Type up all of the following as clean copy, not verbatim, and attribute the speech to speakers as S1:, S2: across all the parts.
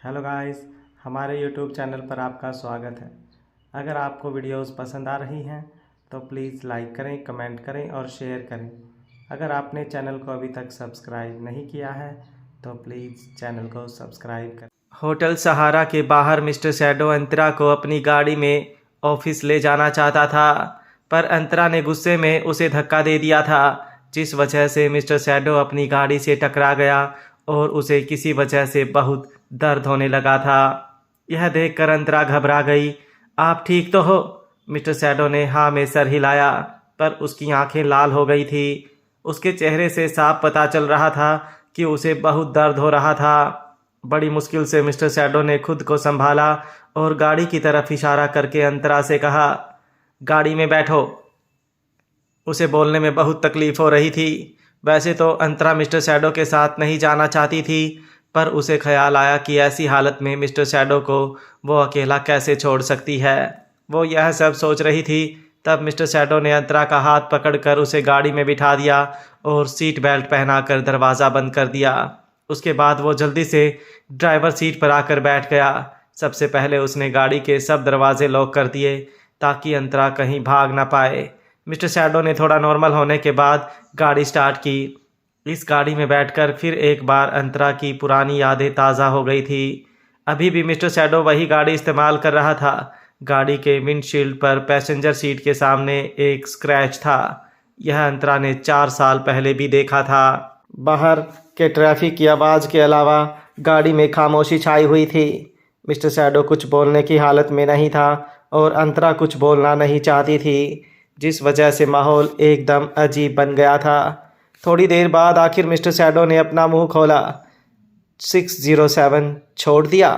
S1: Hello guys, हमारे YouTube channel पर आपका स्वागत है। अगर आपको वीडियोस पसंद आ रही हैं तो प्लीज़ लाइक करें, कमेंट करें और शेयर करें। अगर आपने चैनल को अभी तक सब्सक्राइब नहीं किया है तो प्लीज़ चैनल को सब्सक्राइब करें। होटल सहारा के बाहर मिस्टर शैडो अंतरा को अपनी गाड़ी में ऑफिस ले जाना चाहता था, पर अंतरा ने गुस्से में उसे धक्का दे दिया था, जिस वजह से मिस्टर शैडो अपनी गाड़ी से टकरा गया और उसे किसी वजह से बहुत दर्द होने लगा था। यह देखकर अंतरा घबरा गई। आप ठीक तो हो? मिस्टर शैडो ने हाँ में सर हिलाया, पर उसकी आंखें लाल हो गई थी। उसके चेहरे से साफ पता चल रहा था कि उसे बहुत दर्द हो रहा था। बड़ी मुश्किल से मिस्टर शैडो ने खुद को संभाला और गाड़ी की तरफ इशारा करके अंतरा से कहा, गाड़ी में बैठो। उसे बोलने में बहुत तकलीफ हो रही थी। वैसे तो अंतरा मिस्टर शैडो के साथ नहीं जाना चाहती थी, पर उसे ख्याल आया कि ऐसी हालत में मिस्टर शैडो को वो अकेला कैसे छोड़ सकती है। वो यह सब सोच रही थी, तब मिस्टर शैडो ने अंतरा का हाथ पकड़कर उसे गाड़ी में बिठा दिया और सीट बेल्ट पहनाकर दरवाज़ा बंद कर दिया। उसके बाद वो जल्दी से ड्राइवर सीट पर आकर बैठ गया। सबसे पहले उसने गाड़ी के सब दरवाजे लॉक कर दिए ताकि अंतरा कहीं भाग ना पाए। मिस्टर शैडो ने थोड़ा नॉर्मल होने के बाद गाड़ी स्टार्ट की। इस गाड़ी में बैठकर फिर एक बार अंतरा की पुरानी यादें ताज़ा हो गई थी। अभी भी मिस्टर शैडो वही गाड़ी इस्तेमाल कर रहा था। गाड़ी के विंडशील्ड पर पैसेंजर सीट के सामने एक स्क्रैच था। यह अंतरा ने 4 साल पहले भी देखा था। बाहर के ट्रैफिक की आवाज़ के अलावा गाड़ी में खामोशी छाई हुई थी। मिस्टर शैडो कुछ बोलने की हालत में नहीं था और अंतरा कुछ बोलना नहीं चाहती थी, जिस वजह से माहौल एकदम अजीब बन गया था। थोड़ी देर बाद आखिर मिस्टर शैडो ने अपना मुंह खोला। 607 छोड़ दिया?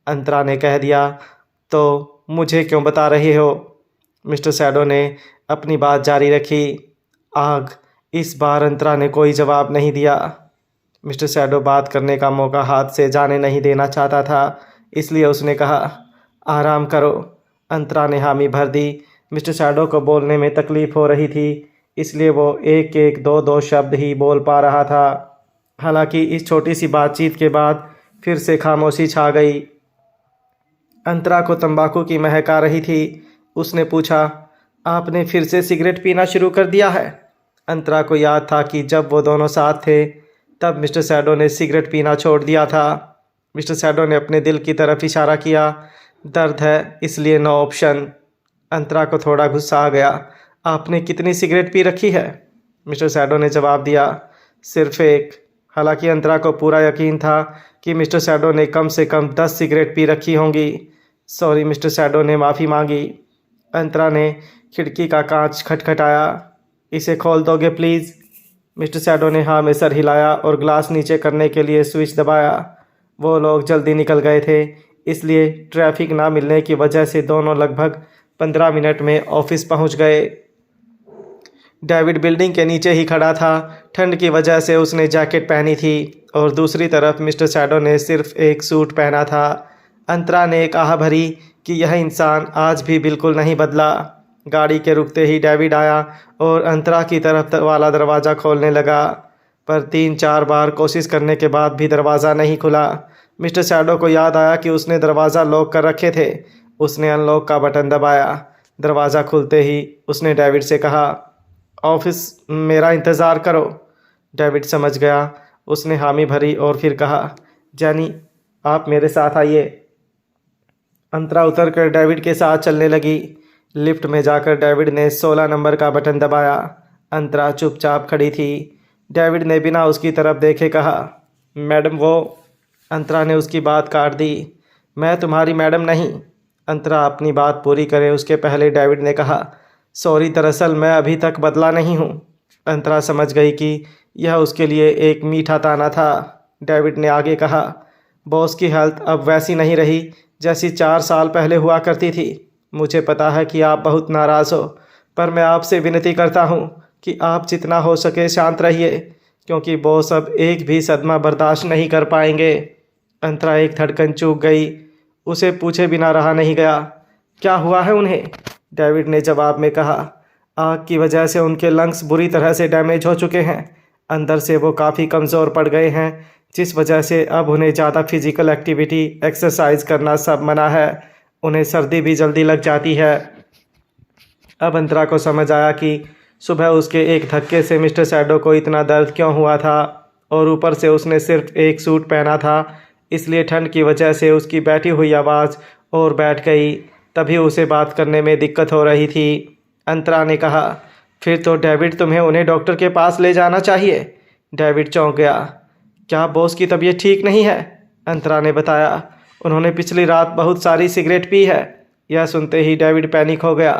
S1: अंतरा ने कह दिया। तो मुझे क्यों बता रहे हो? मिस्टर शैडो ने अपनी बात जारी रखी। आग। इस बार अंतरा ने कोई जवाब नहीं दिया। मिस्टर शैडो बात करने का मौका हाथ से जाने नहीं देना चाहता था, इसलिए उसने कहा, आराम करो। अंतरा ने हामी भर दी। मिस्टर शैडो को बोलने में तकलीफ़ हो रही थी, इसलिए वो एक एक दो दो शब्द ही बोल पा रहा था। हालांकि इस छोटी सी बातचीत के बाद फिर से खामोशी छा गई। अंतरा को तंबाकू की महक आ रही थी। उसने पूछा, आपने फिर से सिगरेट पीना शुरू कर दिया है? अंतरा को याद था कि जब वो दोनों साथ थे तब मिस्टर शैडो ने सिगरेट पीना छोड़ दिया था। मिस्टर शैडो ने अपने दिल की तरफ इशारा किया। दर्द है इसलिए नो ऑप्शन। अंतरा को थोड़ा गुस्सा आ गया। आपने कितनी सिगरेट पी रखी है? मिस्टर शैडो ने जवाब दिया, सिर्फ एक। हालांकि अंतरा को पूरा यकीन था कि मिस्टर शैडो ने कम से कम 10 सिगरेट पी रखी होंगी। सॉरी, मिस्टर शैडो ने माफ़ी मांगी। अंतरा ने खिड़की का कांच खटखटाया। इसे खोल दोगे प्लीज़? मिस्टर शैडो ने हाँ में सर हिलाया और ग्लास नीचे करने के लिए स्विच दबाया। वो लोग जल्दी निकल गए थे, इसलिए ट्रैफिक ना मिलने की वजह से दोनों लगभग 15 मिनट में ऑफिस पहुंच गए। डेविड बिल्डिंग के नीचे ही खड़ा था। ठंड की वजह से उसने जैकेट पहनी थी और दूसरी तरफ मिस्टर शैडो ने सिर्फ एक सूट पहना था। अंतरा ने एक आह भरी कि यह इंसान आज भी बिल्कुल नहीं बदला। गाड़ी के रुकते ही डेविड आया और अंतरा की तरफ वाला दरवाज़ा खोलने लगा, पर 3-4 बार कोशिश करने के बाद भी दरवाज़ा नहीं खुला। मिस्टर शैडो को याद आया कि उसने दरवाज़ा लॉक कर रखे थे। उसने अनलॉक का बटन दबाया। दरवाज़ा खुलते ही उसने डेविड से कहा, ऑफिस मेरा इंतज़ार करो। डेविड समझ गया। उसने हामी भरी और फिर कहा, जैनी आप मेरे साथ आइए। अंतरा उतर कर डेविड के साथ चलने लगी। लिफ्ट में जाकर डेविड ने 16 नंबर का बटन दबाया। अंतरा चुपचाप खड़ी थी। डेविड ने बिना उसकी तरफ देखे कहा, मैडम वो। अंतरा ने उसकी बात काट दी। मैं तुम्हारी मैडम नहीं। अंतरा अपनी बात पूरी करे उसके पहले डेविड ने कहा, सॉरी, दरअसल मैं अभी तक बदला नहीं हूँ। अंतरा समझ गई कि यह उसके लिए एक मीठा ताना था। डेविड ने आगे कहा, बॉस की हेल्थ अब वैसी नहीं रही जैसी 4 साल पहले हुआ करती थी। मुझे पता है कि आप बहुत नाराज़ हो, पर मैं आपसे विनती करता हूँ कि आप जितना हो सके शांत रहिए, क्योंकि बॉस अब एक भी सदमा बर्दाश्त नहीं कर पाएंगे। अंतरा एक धड़कन चूक गई। उसे पूछे बिना रहा नहीं गया। क्या हुआ है उन्हें? डेविड ने जवाब में कहा, आग की वजह से उनके लंग्स बुरी तरह से डैमेज हो चुके हैं। अंदर से वो काफ़ी कमज़ोर पड़ गए हैं, जिस वजह से अब उन्हें ज़्यादा फिजिकल एक्टिविटी एक्सरसाइज करना सब मना है। उन्हें सर्दी भी जल्दी लग जाती है। अब अंतरा को समझ आया कि सुबह उसके एक धक्के से मिस्टर सैडो को इतना दर्द क्यों हुआ था, और ऊपर से उसने सिर्फ एक सूट पहना था, इसलिए ठंड की वजह से उसकी बैठी हुई आवाज़ और बैठ गई। तभी उसे बात करने में दिक्कत हो रही थी। अंतरा ने कहा, फिर तो डेविड तुम्हें उन्हें डॉक्टर के पास ले जाना चाहिए। डेविड चौंक गया। क्या बॉस की तबीयत ठीक नहीं है? अंतरा ने बताया, उन्होंने पिछली रात बहुत सारी सिगरेट पी है। यह सुनते ही डेविड पैनिक हो गया।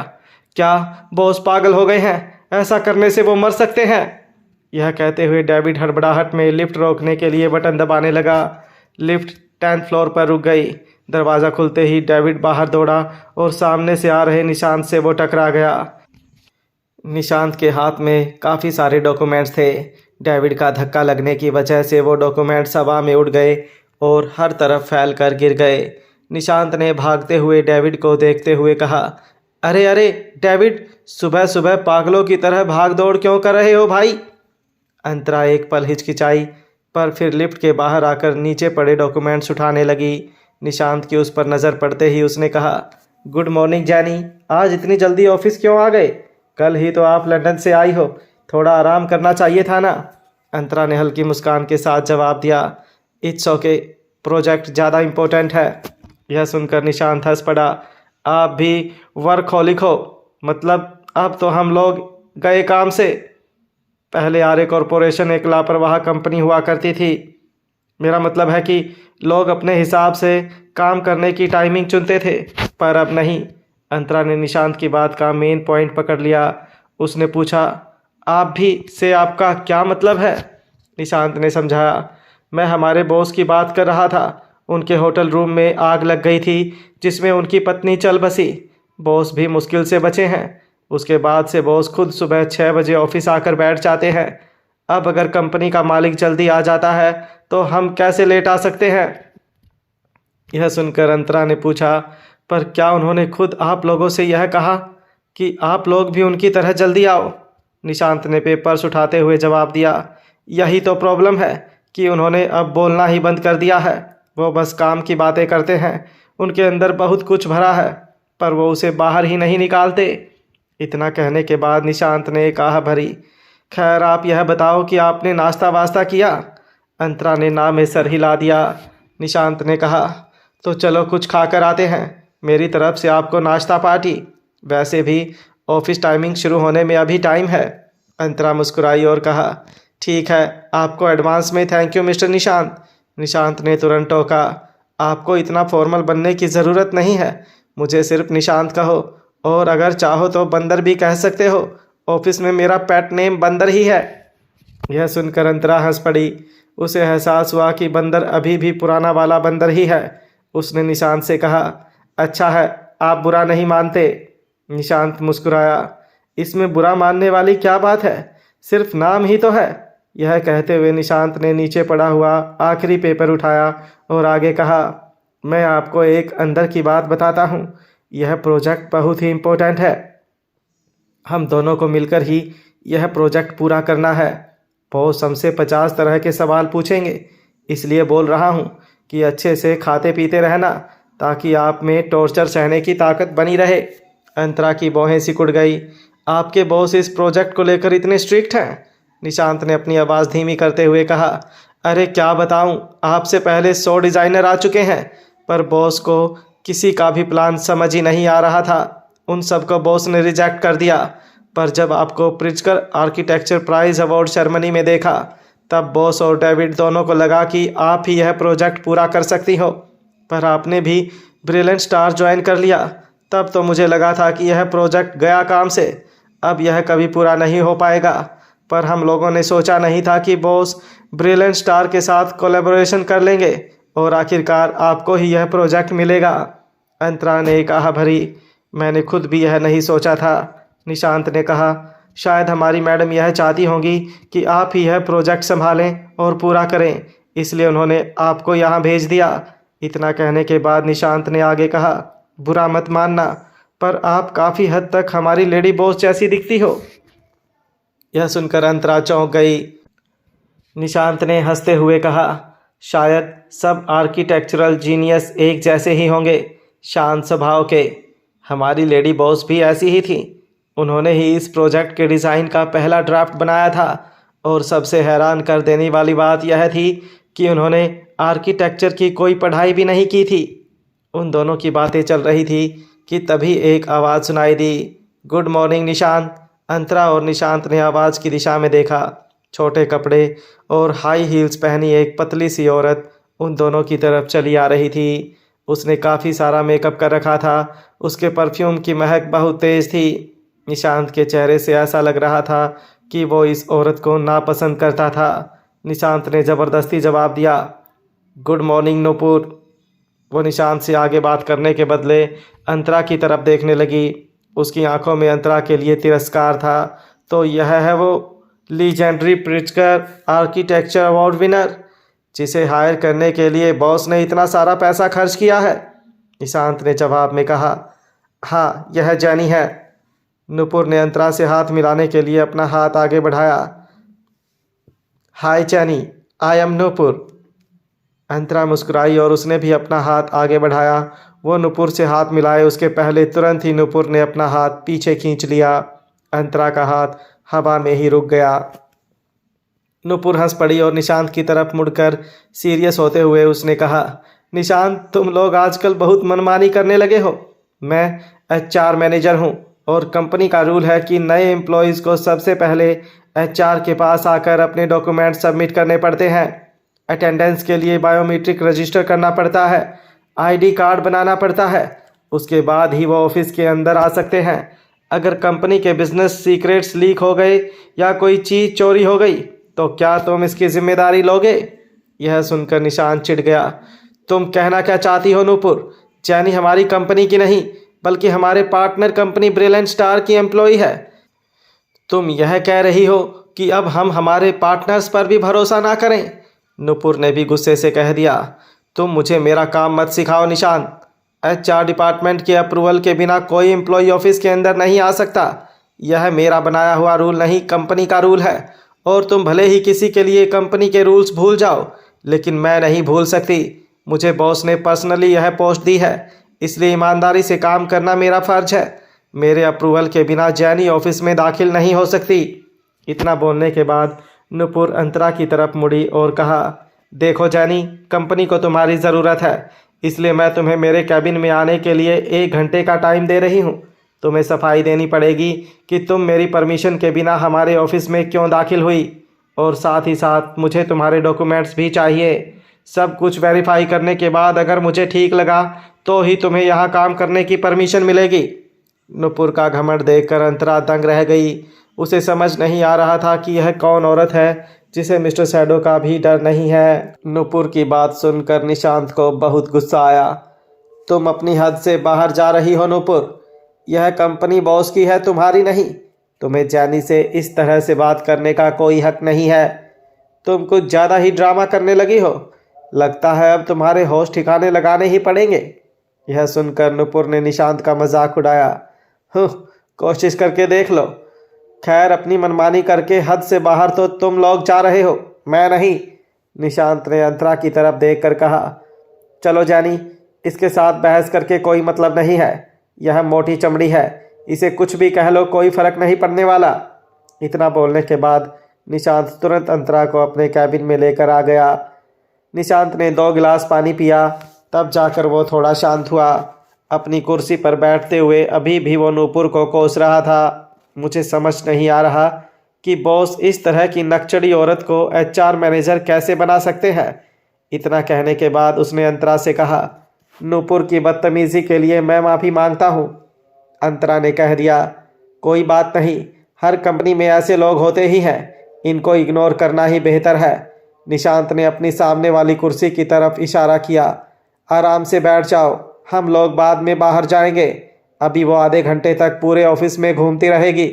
S1: क्या बॉस पागल हो गए हैं? ऐसा करने से वो मर सकते हैं। यह कहते हुए डेविड हड़बड़ाहट में लिफ्ट रोकने के लिए बटन दबाने लगा। लिफ्ट 10th फ्लोर पर रुक गई। दरवाज़ा खुलते ही डेविड बाहर दौड़ा और सामने से आ रहे निशांत से वो टकरा गया। निशांत के हाथ में काफ़ी सारे डॉक्यूमेंट्स थे। डेविड का धक्का लगने की वजह से वो डॉक्यूमेंट्स हवा में उड़ गए और हर तरफ फैल कर गिर गए। निशांत ने भागते हुए डेविड को देखते हुए कहा, अरे अरे डेविड, सुबह सुबह पागलों की तरह भाग दौड़ क्यों कर रहे हो भाई? अंतरा एक पल हिचकिचाई, पर फिर लिफ्ट के बाहर आकर नीचे पड़े डॉक्यूमेंट्स उठाने लगी। निशांत की उस पर नज़र पड़ते ही उसने कहा, गुड मॉर्निंग जैनी, आज इतनी जल्दी ऑफिस क्यों आ गए? कल ही तो आप लंदन से आई हो, थोड़ा आराम करना चाहिए था ना। अंतरा ने हल्की मुस्कान के साथ जवाब दिया, इट्स ओके, प्रोजेक्ट ज़्यादा इम्पोर्टेंट है। यह सुनकर निशांत हंस पड़ा। आप भी वर्कहोलिक हो? मतलब अब तो हम लोग गए काम से। पहले आर्य कॉरपोरेशन एक लापरवाह कंपनी हुआ करती थी। मेरा मतलब है कि लोग अपने हिसाब से काम करने की टाइमिंग चुनते थे, पर अब नहीं। अंतरा ने निशांत की बात का मेन पॉइंट पकड़ लिया। उसने पूछा, आप भी से आपका क्या मतलब है? निशांत ने समझाया, मैं हमारे बॉस की बात कर रहा था। उनके होटल रूम में आग लग गई थी जिसमें उनकी पत्नी चल बसी। बॉस भी मुश्किल से बचे हैं। उसके बाद से बॉस खुद सुबह 6 बजे ऑफिस आकर बैठ जाते हैं। अब अगर कंपनी का मालिक जल्दी आ जाता है तो हम कैसे लेट आ सकते हैं? यह सुनकर अंतरा ने पूछा, पर क्या उन्होंने खुद आप लोगों से यह कहा कि आप लोग भी उनकी तरह जल्दी आओ? निशांत ने पेपर्स उठाते हुए जवाब दिया, यही तो प्रॉब्लम है कि उन्होंने अब बोलना ही बंद कर दिया है। वो बस काम की बातें करते हैं। उनके अंदर बहुत कुछ भरा है, पर वो उसे बाहर ही नहीं निकालते। इतना कहने के बाद निशांत ने एक आह भरी, खैर आप यह बताओ कि आपने नाश्ता वास्ता किया? अंतरा ने ना में सर हिला दिया। निशांत ने कहा, तो चलो कुछ खाकर आते हैं, मेरी तरफ से आपको नाश्ता पार्टी। वैसे भी ऑफिस टाइमिंग शुरू होने में अभी टाइम है। अंतरा मुस्कुराई और कहा, ठीक है, आपको एडवांस में thank you mister Nishant. Nishant ने तुरंत टोका, आपको इतना फॉर्मल बनने की ज़रूरत नहीं है। मुझे सिर्फ निशांत कहो, और अगर चाहो तो बंदर भी कह सकते हो। ऑफिस में मेरा पेट नेम बंदर ही है। यह सुनकर अंतरा हंस पड़ी। उसे एहसास हुआ कि बंदर अभी भी पुराना वाला बंदर ही है। उसने निशांत से कहा, अच्छा है, आप बुरा नहीं मानते? निशांत मुस्कुराया, इसमें बुरा मानने वाली क्या बात है, सिर्फ नाम ही तो है। यह कहते हुए निशांत ने नीचे पड़ा हुआ आखिरी पेपर उठाया और आगे कहा, मैं आपको एक अंदर की बात बताता हूँ। यह प्रोजेक्ट बहुत ही इम्पोर्टेंट है। हम दोनों को मिलकर ही यह प्रोजेक्ट पूरा करना है। बॉस हमसे 50 तरह के सवाल पूछेंगे, इसलिए बोल रहा हूँ कि अच्छे से खाते पीते रहना, ताकि आप में टॉर्चर सहने की ताकत बनी रहे। अंतरा की भौहें सिकुड़ गई। आपके बॉस इस प्रोजेक्ट को लेकर इतने स्ट्रिक्ट हैं? निशांत ने अपनी आवाज़ धीमी करते हुए कहा, अरे क्या बताऊं, आपसे पहले 100 डिज़ाइनर आ चुके हैं, पर बॉस को किसी का भी प्लान समझ ही नहीं आ रहा था। उन सबको बॉस ने रिजेक्ट कर दिया। पर जब आपको Pritzker architecture prize award ceremony में देखा, तब बॉस और डेविड दोनों को लगा कि आप ही यह प्रोजेक्ट पूरा कर सकती हो। पर आपने भी ब्रिलियंट स्टार ज्वाइन कर लिया। तब तो मुझे लगा था कि यह प्रोजेक्ट गया काम से, अब यह कभी पूरा नहीं हो पाएगा। पर हम लोगों ने सोचा नहीं था कि बॉस ब्रिलियंट स्टार के साथ कोलैबोरेशन कर लेंगे और आखिरकार आपको ही यह प्रोजेक्ट मिलेगा। अंतरा ने एक आह भरी, मैंने खुद भी यह नहीं सोचा था। निशांत ने कहा, शायद हमारी मैडम यह चाहती होंगी कि आप ही यह प्रोजेक्ट संभालें और पूरा करें, इसलिए उन्होंने आपको यहाँ भेज दिया। इतना कहने के बाद निशांत ने आगे कहा, बुरा मत मानना, पर आप काफ़ी हद तक हमारी लेडी बॉस जैसी दिखती हो। यह सुनकर अंतरा चौंक गई। निशांत ने हंसते हुए कहा, शायद सब आर्किटेक्चरल जीनियस एक जैसे ही होंगे, शांत स्वभाव के। हमारी लेडी बॉस भी ऐसी ही थी। उन्होंने ही इस प्रोजेक्ट के डिज़ाइन का पहला ड्राफ्ट बनाया था और सबसे हैरान कर देने वाली बात यह थी कि उन्होंने आर्किटेक्चर की कोई पढ़ाई भी नहीं की थी। उन दोनों की बातें चल रही थी कि तभी एक आवाज़ सुनाई दी, गुड मॉर्निंग निशांत। अंतरा और निशांत ने आवाज़ की दिशा में देखा। छोटे कपड़े और हाई हील्स पहनी एक पतली सी औरत उन दोनों की तरफ चली आ रही थी। उसने काफ़ी सारा मेकअप कर रखा था। उसके परफ्यूम की महक बहुत तेज़ थी। निशांत के चेहरे से ऐसा लग रहा था कि वो इस औरत को नापसंद करता था। निशांत ने ज़बरदस्ती जवाब दिया, गुड मॉर्निंग नूपुर। वो निशांत से आगे बात करने के बदले अंतरा की तरफ देखने लगी। उसकी आंखों में अंतरा के लिए तिरस्कार था। तो यह है वो legendary Pritzker architecture award winner जिसे हायर करने के लिए बॉस ने इतना सारा पैसा खर्च किया है? निशांत ने जवाब में कहा, हाँ यह जैनी है। नूपुर ने अंतरा से हाथ मिलाने के लिए अपना हाथ आगे बढ़ाया। हाय जैनी, आई एम नूपुर। अंतरा मुस्कुराई और उसने भी अपना हाथ आगे बढ़ाया। वो नूपुर से हाथ मिलाए उसके पहले तुरंत ही नूपुर ने अपना हाथ पीछे खींच लिया। अंतरा का हाथ हवा में ही रुक गया। नूपुर हंस पड़ी और निशांत की तरफ मुड़कर सीरियस होते हुए उसने कहा, निशांत तुम लोग आजकल बहुत मनमानी करने लगे हो। मैं एचआर मैनेजर हूँ और कंपनी का रूल है कि नए एम्प्लॉयज़ को सबसे पहले एचआर के पास आकर अपने डॉक्यूमेंट सबमिट करने पड़ते हैं। अटेंडेंस के लिए बायोमेट्रिक रजिस्टर करना पड़ता है, आईडी कार्ड बनाना पड़ता है। उसके बाद ही वो ऑफिस के अंदर आ सकते हैं। अगर कंपनी के बिजनेस सीक्रेट्स लीक हो गए या कोई चीज़ चोरी हो गई तो क्या तुम इसकी जिम्मेदारी लोगे? यह सुनकर निशांत चिढ़ गया। तुम कहना क्या चाहती हो नूपुर? जैनी हमारी कंपनी की नहीं बल्कि हमारे पार्टनर कंपनी ब्रिलियंट स्टार की एम्प्लॉय है। तुम यह कह रही हो कि अब हम हमारे पार्टनर्स पर भी भरोसा ना करें? नूपुर ने भी गुस्से से कह दिया, तुम मुझे मेरा काम मत सिखाओ निशांत। एचआर डिपार्टमेंट के अप्रूवल के बिना कोई एम्प्लॉय ऑफिस के अंदर नहीं आ सकता। यह मेरा बनाया हुआ रूल नहीं, कंपनी का रूल है। और तुम भले ही किसी के लिए कंपनी के रूल्स भूल जाओ, लेकिन मैं नहीं भूल सकती। मुझे बॉस ने पर्सनली यह पोस्ट दी है, इसलिए ईमानदारी से काम करना मेरा फ़र्ज है। मेरे अप्रूवल के बिना जैनी ऑफिस में दाखिल नहीं हो सकती। इतना बोलने के बाद नूपुर अंतरा की तरफ मुड़ी और कहा, देखो जैनी, कंपनी को तुम्हारी ज़रूरत है, इसलिए मैं तुम्हें मेरे कैबिन में आने के लिए 1 घंटे का टाइम दे रही हूँ। तुम्हें सफाई देनी पड़ेगी कि तुम मेरी परमिशन के बिना हमारे ऑफिस में क्यों दाखिल हुई, और साथ ही साथ मुझे तुम्हारे डॉक्यूमेंट्स भी चाहिए। सब कुछ वेरीफाई करने के बाद अगर मुझे ठीक लगा तो ही तुम्हें यहाँ काम करने की परमिशन मिलेगी। नूपुर का घमंड देखकर अंतरा दंग रह गई। उसे समझ नहीं आ रहा था कि यह कौन औरत है जिसे मिस्टर शैडो का भी डर नहीं है। नूपुर की बात सुनकर निशांत को बहुत गुस्सा आया। तुम अपनी हद से बाहर जा रही हो नूपुर। यह कंपनी बॉस की है, तुम्हारी नहीं। तुम्हें जैनी से इस तरह से बात करने का कोई हक नहीं है। तुम कुछ ज़्यादा ही ड्रामा करने लगी हो। लगता है अब तुम्हारे होश ठिकाने लगाने ही पड़ेंगे। यह सुनकर नूपुर ने निशांत का मजाक उड़ाया। कोशिश करके देख लो। खैर, अपनी मनमानी करके हद से बाहर तो तुम लोग जा रहे हो, मैं नहीं। निशांत ने अंतरा की तरफ देखकर कहा, चलो जैनी, इसके साथ बहस करके कोई मतलब नहीं है। यह मोटी चमड़ी है, इसे कुछ भी कह लो, कोई फर्क नहीं पड़ने वाला। इतना बोलने के बाद निशांत तुरंत अंतरा को अपने कैबिन में लेकर आ गया। निशांत ने 2 गिलास पानी पिया, तब जाकर वो थोड़ा शांत हुआ। अपनी कुर्सी पर बैठते हुए अभी भी वो नूपुर को कोस रहा था। मुझे समझ नहीं आ रहा कि बॉस इस तरह की नकचड़ी औरत को एचआर मैनेजर कैसे बना सकते हैं। इतना कहने के बाद उसने अंतरा से कहा, नूपुर की बदतमीज़ी के लिए मैं माफ़ी मांगता हूँ। अंतरा ने कह दिया, कोई बात नहीं, हर कंपनी में ऐसे लोग होते ही हैं, इनको इग्नोर करना ही बेहतर है। निशांत ने अपनी सामने वाली कुर्सी की तरफ इशारा किया, आराम से बैठ जाओ, हम लोग बाद में बाहर जाएंगे। अभी वो आधे घंटे तक पूरे ऑफिस में घूमती रहेगी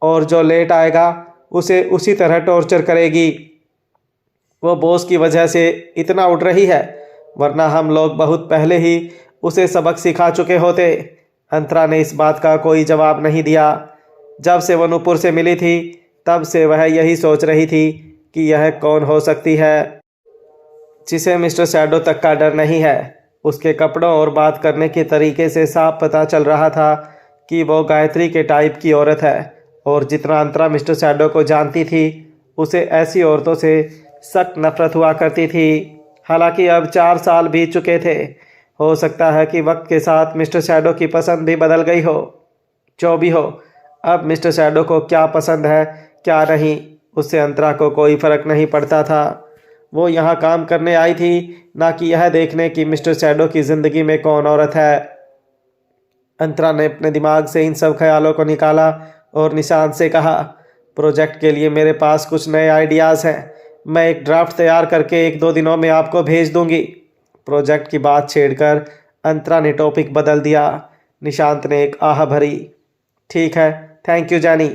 S1: और जो लेट आएगा उसे उसी तरह टॉर्चर करेगी। वो बॉस की वजह से इतना उड़ रही है, वरना हम लोग बहुत पहले ही उसे सबक सिखा चुके होते। अंतरा ने इस बात का कोई जवाब नहीं दिया। जब से वो नूपुर से मिली थी तब से वह यही सोच रही थी कि यह कौन हो सकती है जिसे मिस्टर शैडो तक का डर नहीं है। उसके कपड़ों और बात करने के तरीके से साफ पता चल रहा था कि वो गायत्री के टाइप की औरत है, और जितना अंतरा मिस्टर शैडो को जानती थी उसे ऐसी औरतों से सख्त नफरत हुआ करती थी। हालांकि अब 4 साल बीत चुके थे। हो सकता है कि वक्त के साथ मिस्टर शैडो की पसंद भी बदल गई हो। जो भी हो, अब मिस्टर शैडो को क्या पसंद है क्या नहीं, उससे अंतरा को कोई फर्क नहीं पड़ता था। वो यहाँ काम करने आई थी, ना कि यह देखने कि मिस्टर शैडो की ज़िंदगी में कौन औरत है। अंतरा ने अपने दिमाग से इन सब ख्यालों को निकाला और निशांत से कहा, प्रोजेक्ट के लिए मेरे पास कुछ नए आइडियाज़ हैं। मैं एक ड्राफ्ट तैयार करके 1-2 दिनों में आपको भेज दूंगी। प्रोजेक्ट की बात छेड़कर अंतरा ने टॉपिक बदल दिया। निशांत ने एक आह भरी, ठीक है, थैंक यू जानी।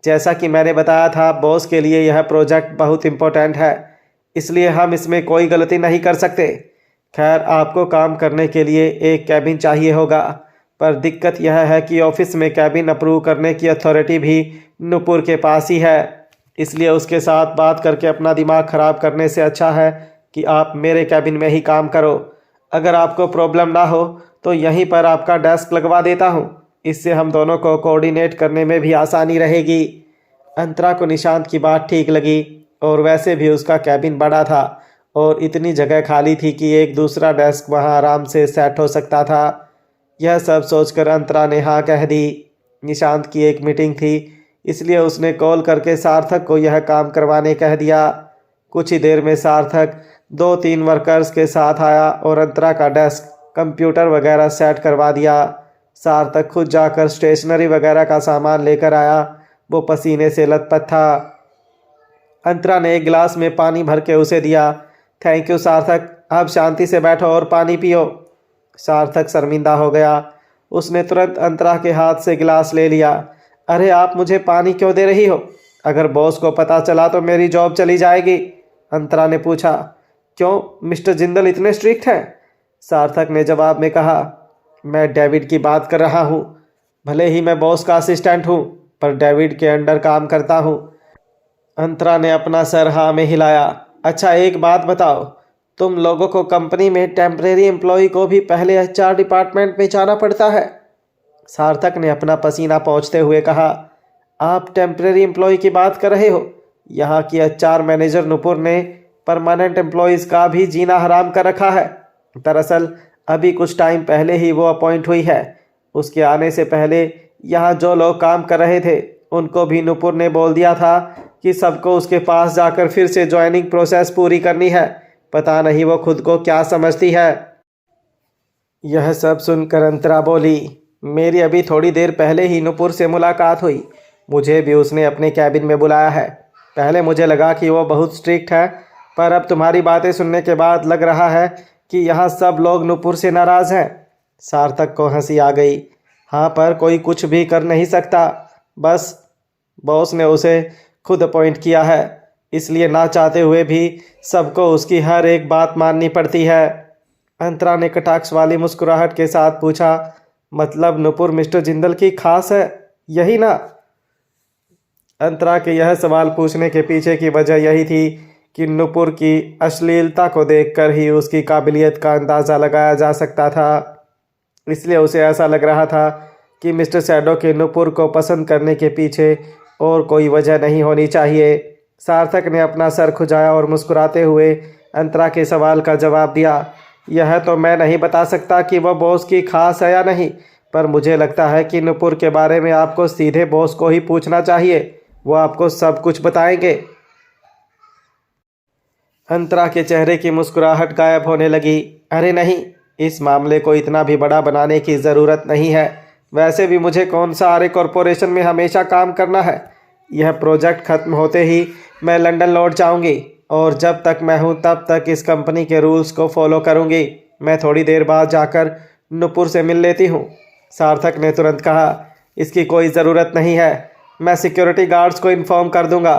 S1: जैसा कि मैंने बताया था, बॉस के लिए यह प्रोजेक्ट बहुत इम्पोर्टेंट है, इसलिए हम इसमें कोई गलती नहीं कर सकते। खैर, आपको काम करने के लिए एक कैबिन चाहिए होगा, पर दिक्कत यह है कि ऑफिस में कैबिन अप्रूव करने की अथॉरिटी भी नुपुर के पास ही है। इसलिए उसके साथ बात करके अपना दिमाग ख़राब करने से अच्छा है कि आप मेरे कैबिन में ही काम करो। अगर आपको प्रॉब्लम ना हो तो यहीं पर आपका डेस्क लगवा देता हूँ। इससे हम दोनों को कोऑर्डिनेट करने में भी आसानी रहेगी। अंतरा को निशांत की बात ठीक लगी, और वैसे भी उसका कैबिन बड़ा था और इतनी जगह खाली थी कि एक दूसरा डेस्क वहां आराम से सेट हो सकता था। यह सब सोचकर अंतरा ने हाँ कह दी। निशांत की एक मीटिंग थी, इसलिए उसने कॉल करके सार्थक को यह काम करवाने कह दिया। कुछ ही देर में सार्थक 2-3 वर्कर्स के साथ आया और अंतरा का डेस्क, कंप्यूटर वगैरह सेट करवा दिया। सार्थक खुद जाकर स्टेशनरी वगैरह का सामान लेकर आया। वो पसीने से लथपथ था। अंतरा ने एक गिलास में पानी भर के उसे दिया। थैंक यू सार्थक, अब शांति से बैठो और पानी पियो। सार्थक शर्मिंदा हो गया। उसने तुरंत अंतरा के हाथ से गिलास ले लिया। अरे आप मुझे पानी क्यों दे रही हो? अगर बॉस को पता चला तो मेरी जॉब चली जाएगी। अंतरा ने पूछा। क्यों, मिस्टर जिंदल इतने स्ट्रिक्ट हैं? सार्थक ने जवाब में कहा, मैं डेविड की बात कर रहा हूँ। भले ही मैं बॉस का असिस्टेंट हूँ, पर डेविड के अंडर काम करता हूँ। अंतरा ने अपना सर हाँ में हिलाया। अच्छा, एक बात बताओ, तुम लोगों को कंपनी में टेम्परेरी एम्प्लॉय को भी पहले HR डिपार्टमेंट में जाना पड़ता है? सार्थक ने अपना पसीना पोंछते हुए कहा। आप टेम्परेरी एम्प्लॉय की बात कर रहे हो? यहाँ की HR मैनेजर नुपुर ने परमानेंट एम्प्लॉयज़ का भी जीना हराम कर रखा है। दरअसल अभी कुछ टाइम पहले ही वो अपॉइंट हुई है। उसके आने से पहले यहाँ जो लोग काम कर रहे थे उनको भी नुपुर ने बोल दिया था कि सबको उसके पास जाकर फिर से ज्वाइनिंग प्रोसेस पूरी करनी है। पता नहीं वो खुद को क्या समझती है। यह सब सुनकर अंतरा बोली, मेरी अभी थोड़ी देर पहले ही नुपुर से मुलाकात हुई। मुझे भी उसने अपने कैबिन में बुलाया है। पहले मुझे लगा कि वो बहुत स्ट्रिक्ट है, पर अब तुम्हारी बातें सुनने के बाद लग रहा है कि यहाँ सब लोग नुपुर से नाराज़ हैं। सार्थक को हंसी आ गई। हाँ, पर कोई कुछ भी कर नहीं सकता। बस बॉस ने उसे खुद अपॉइंट किया है, इसलिए ना चाहते हुए भी सबको उसकी हर एक बात माननी पड़ती है। अंतरा ने कटाक्ष वाली मुस्कुराहट के साथ पूछा, मतलब नुपुर मिस्टर जिंदल की खास है, यही ना? अंतरा के यह सवाल पूछने के पीछे की वजह यही थी कि नुपुर की अश्लीलता को देखकर ही उसकी काबिलियत का अंदाज़ा लगाया जा सकता था। इसलिए उसे ऐसा लग रहा था कि मिस्टर शैडो के नुपुर को पसंद करने के पीछे और कोई वजह नहीं होनी चाहिए। सार्थक ने अपना सर खुजाया और मुस्कुराते हुए अंतरा के सवाल का जवाब दिया। यह तो मैं नहीं बता सकता कि वह बॉस की खास है या नहीं, पर मुझे लगता है कि नुपुर के बारे में आपको सीधे बॉस को ही पूछना चाहिए। वो आपको सब कुछ बताएंगे। अंतरा के चेहरे की मुस्कुराहट गायब होने लगी। अरे नहीं, इस मामले को इतना भी बड़ा बनाने की ज़रूरत नहीं है। वैसे भी मुझे कौन सा आरे कॉरपोरेशन में हमेशा काम करना है। यह प्रोजेक्ट ख़त्म होते ही मैं लंदन लौट जाऊंगी, और जब तक मैं हूं तब तक इस कंपनी के रूल्स को फॉलो करूंगी। मैं थोड़ी देर बाद जाकर नुपुर से मिल लेती हूं। सार्थक ने तुरंत कहा, इसकी कोई ज़रूरत नहीं है। मैं सिक्योरिटी गार्ड्स को इन्फॉर्म कर दूंगा।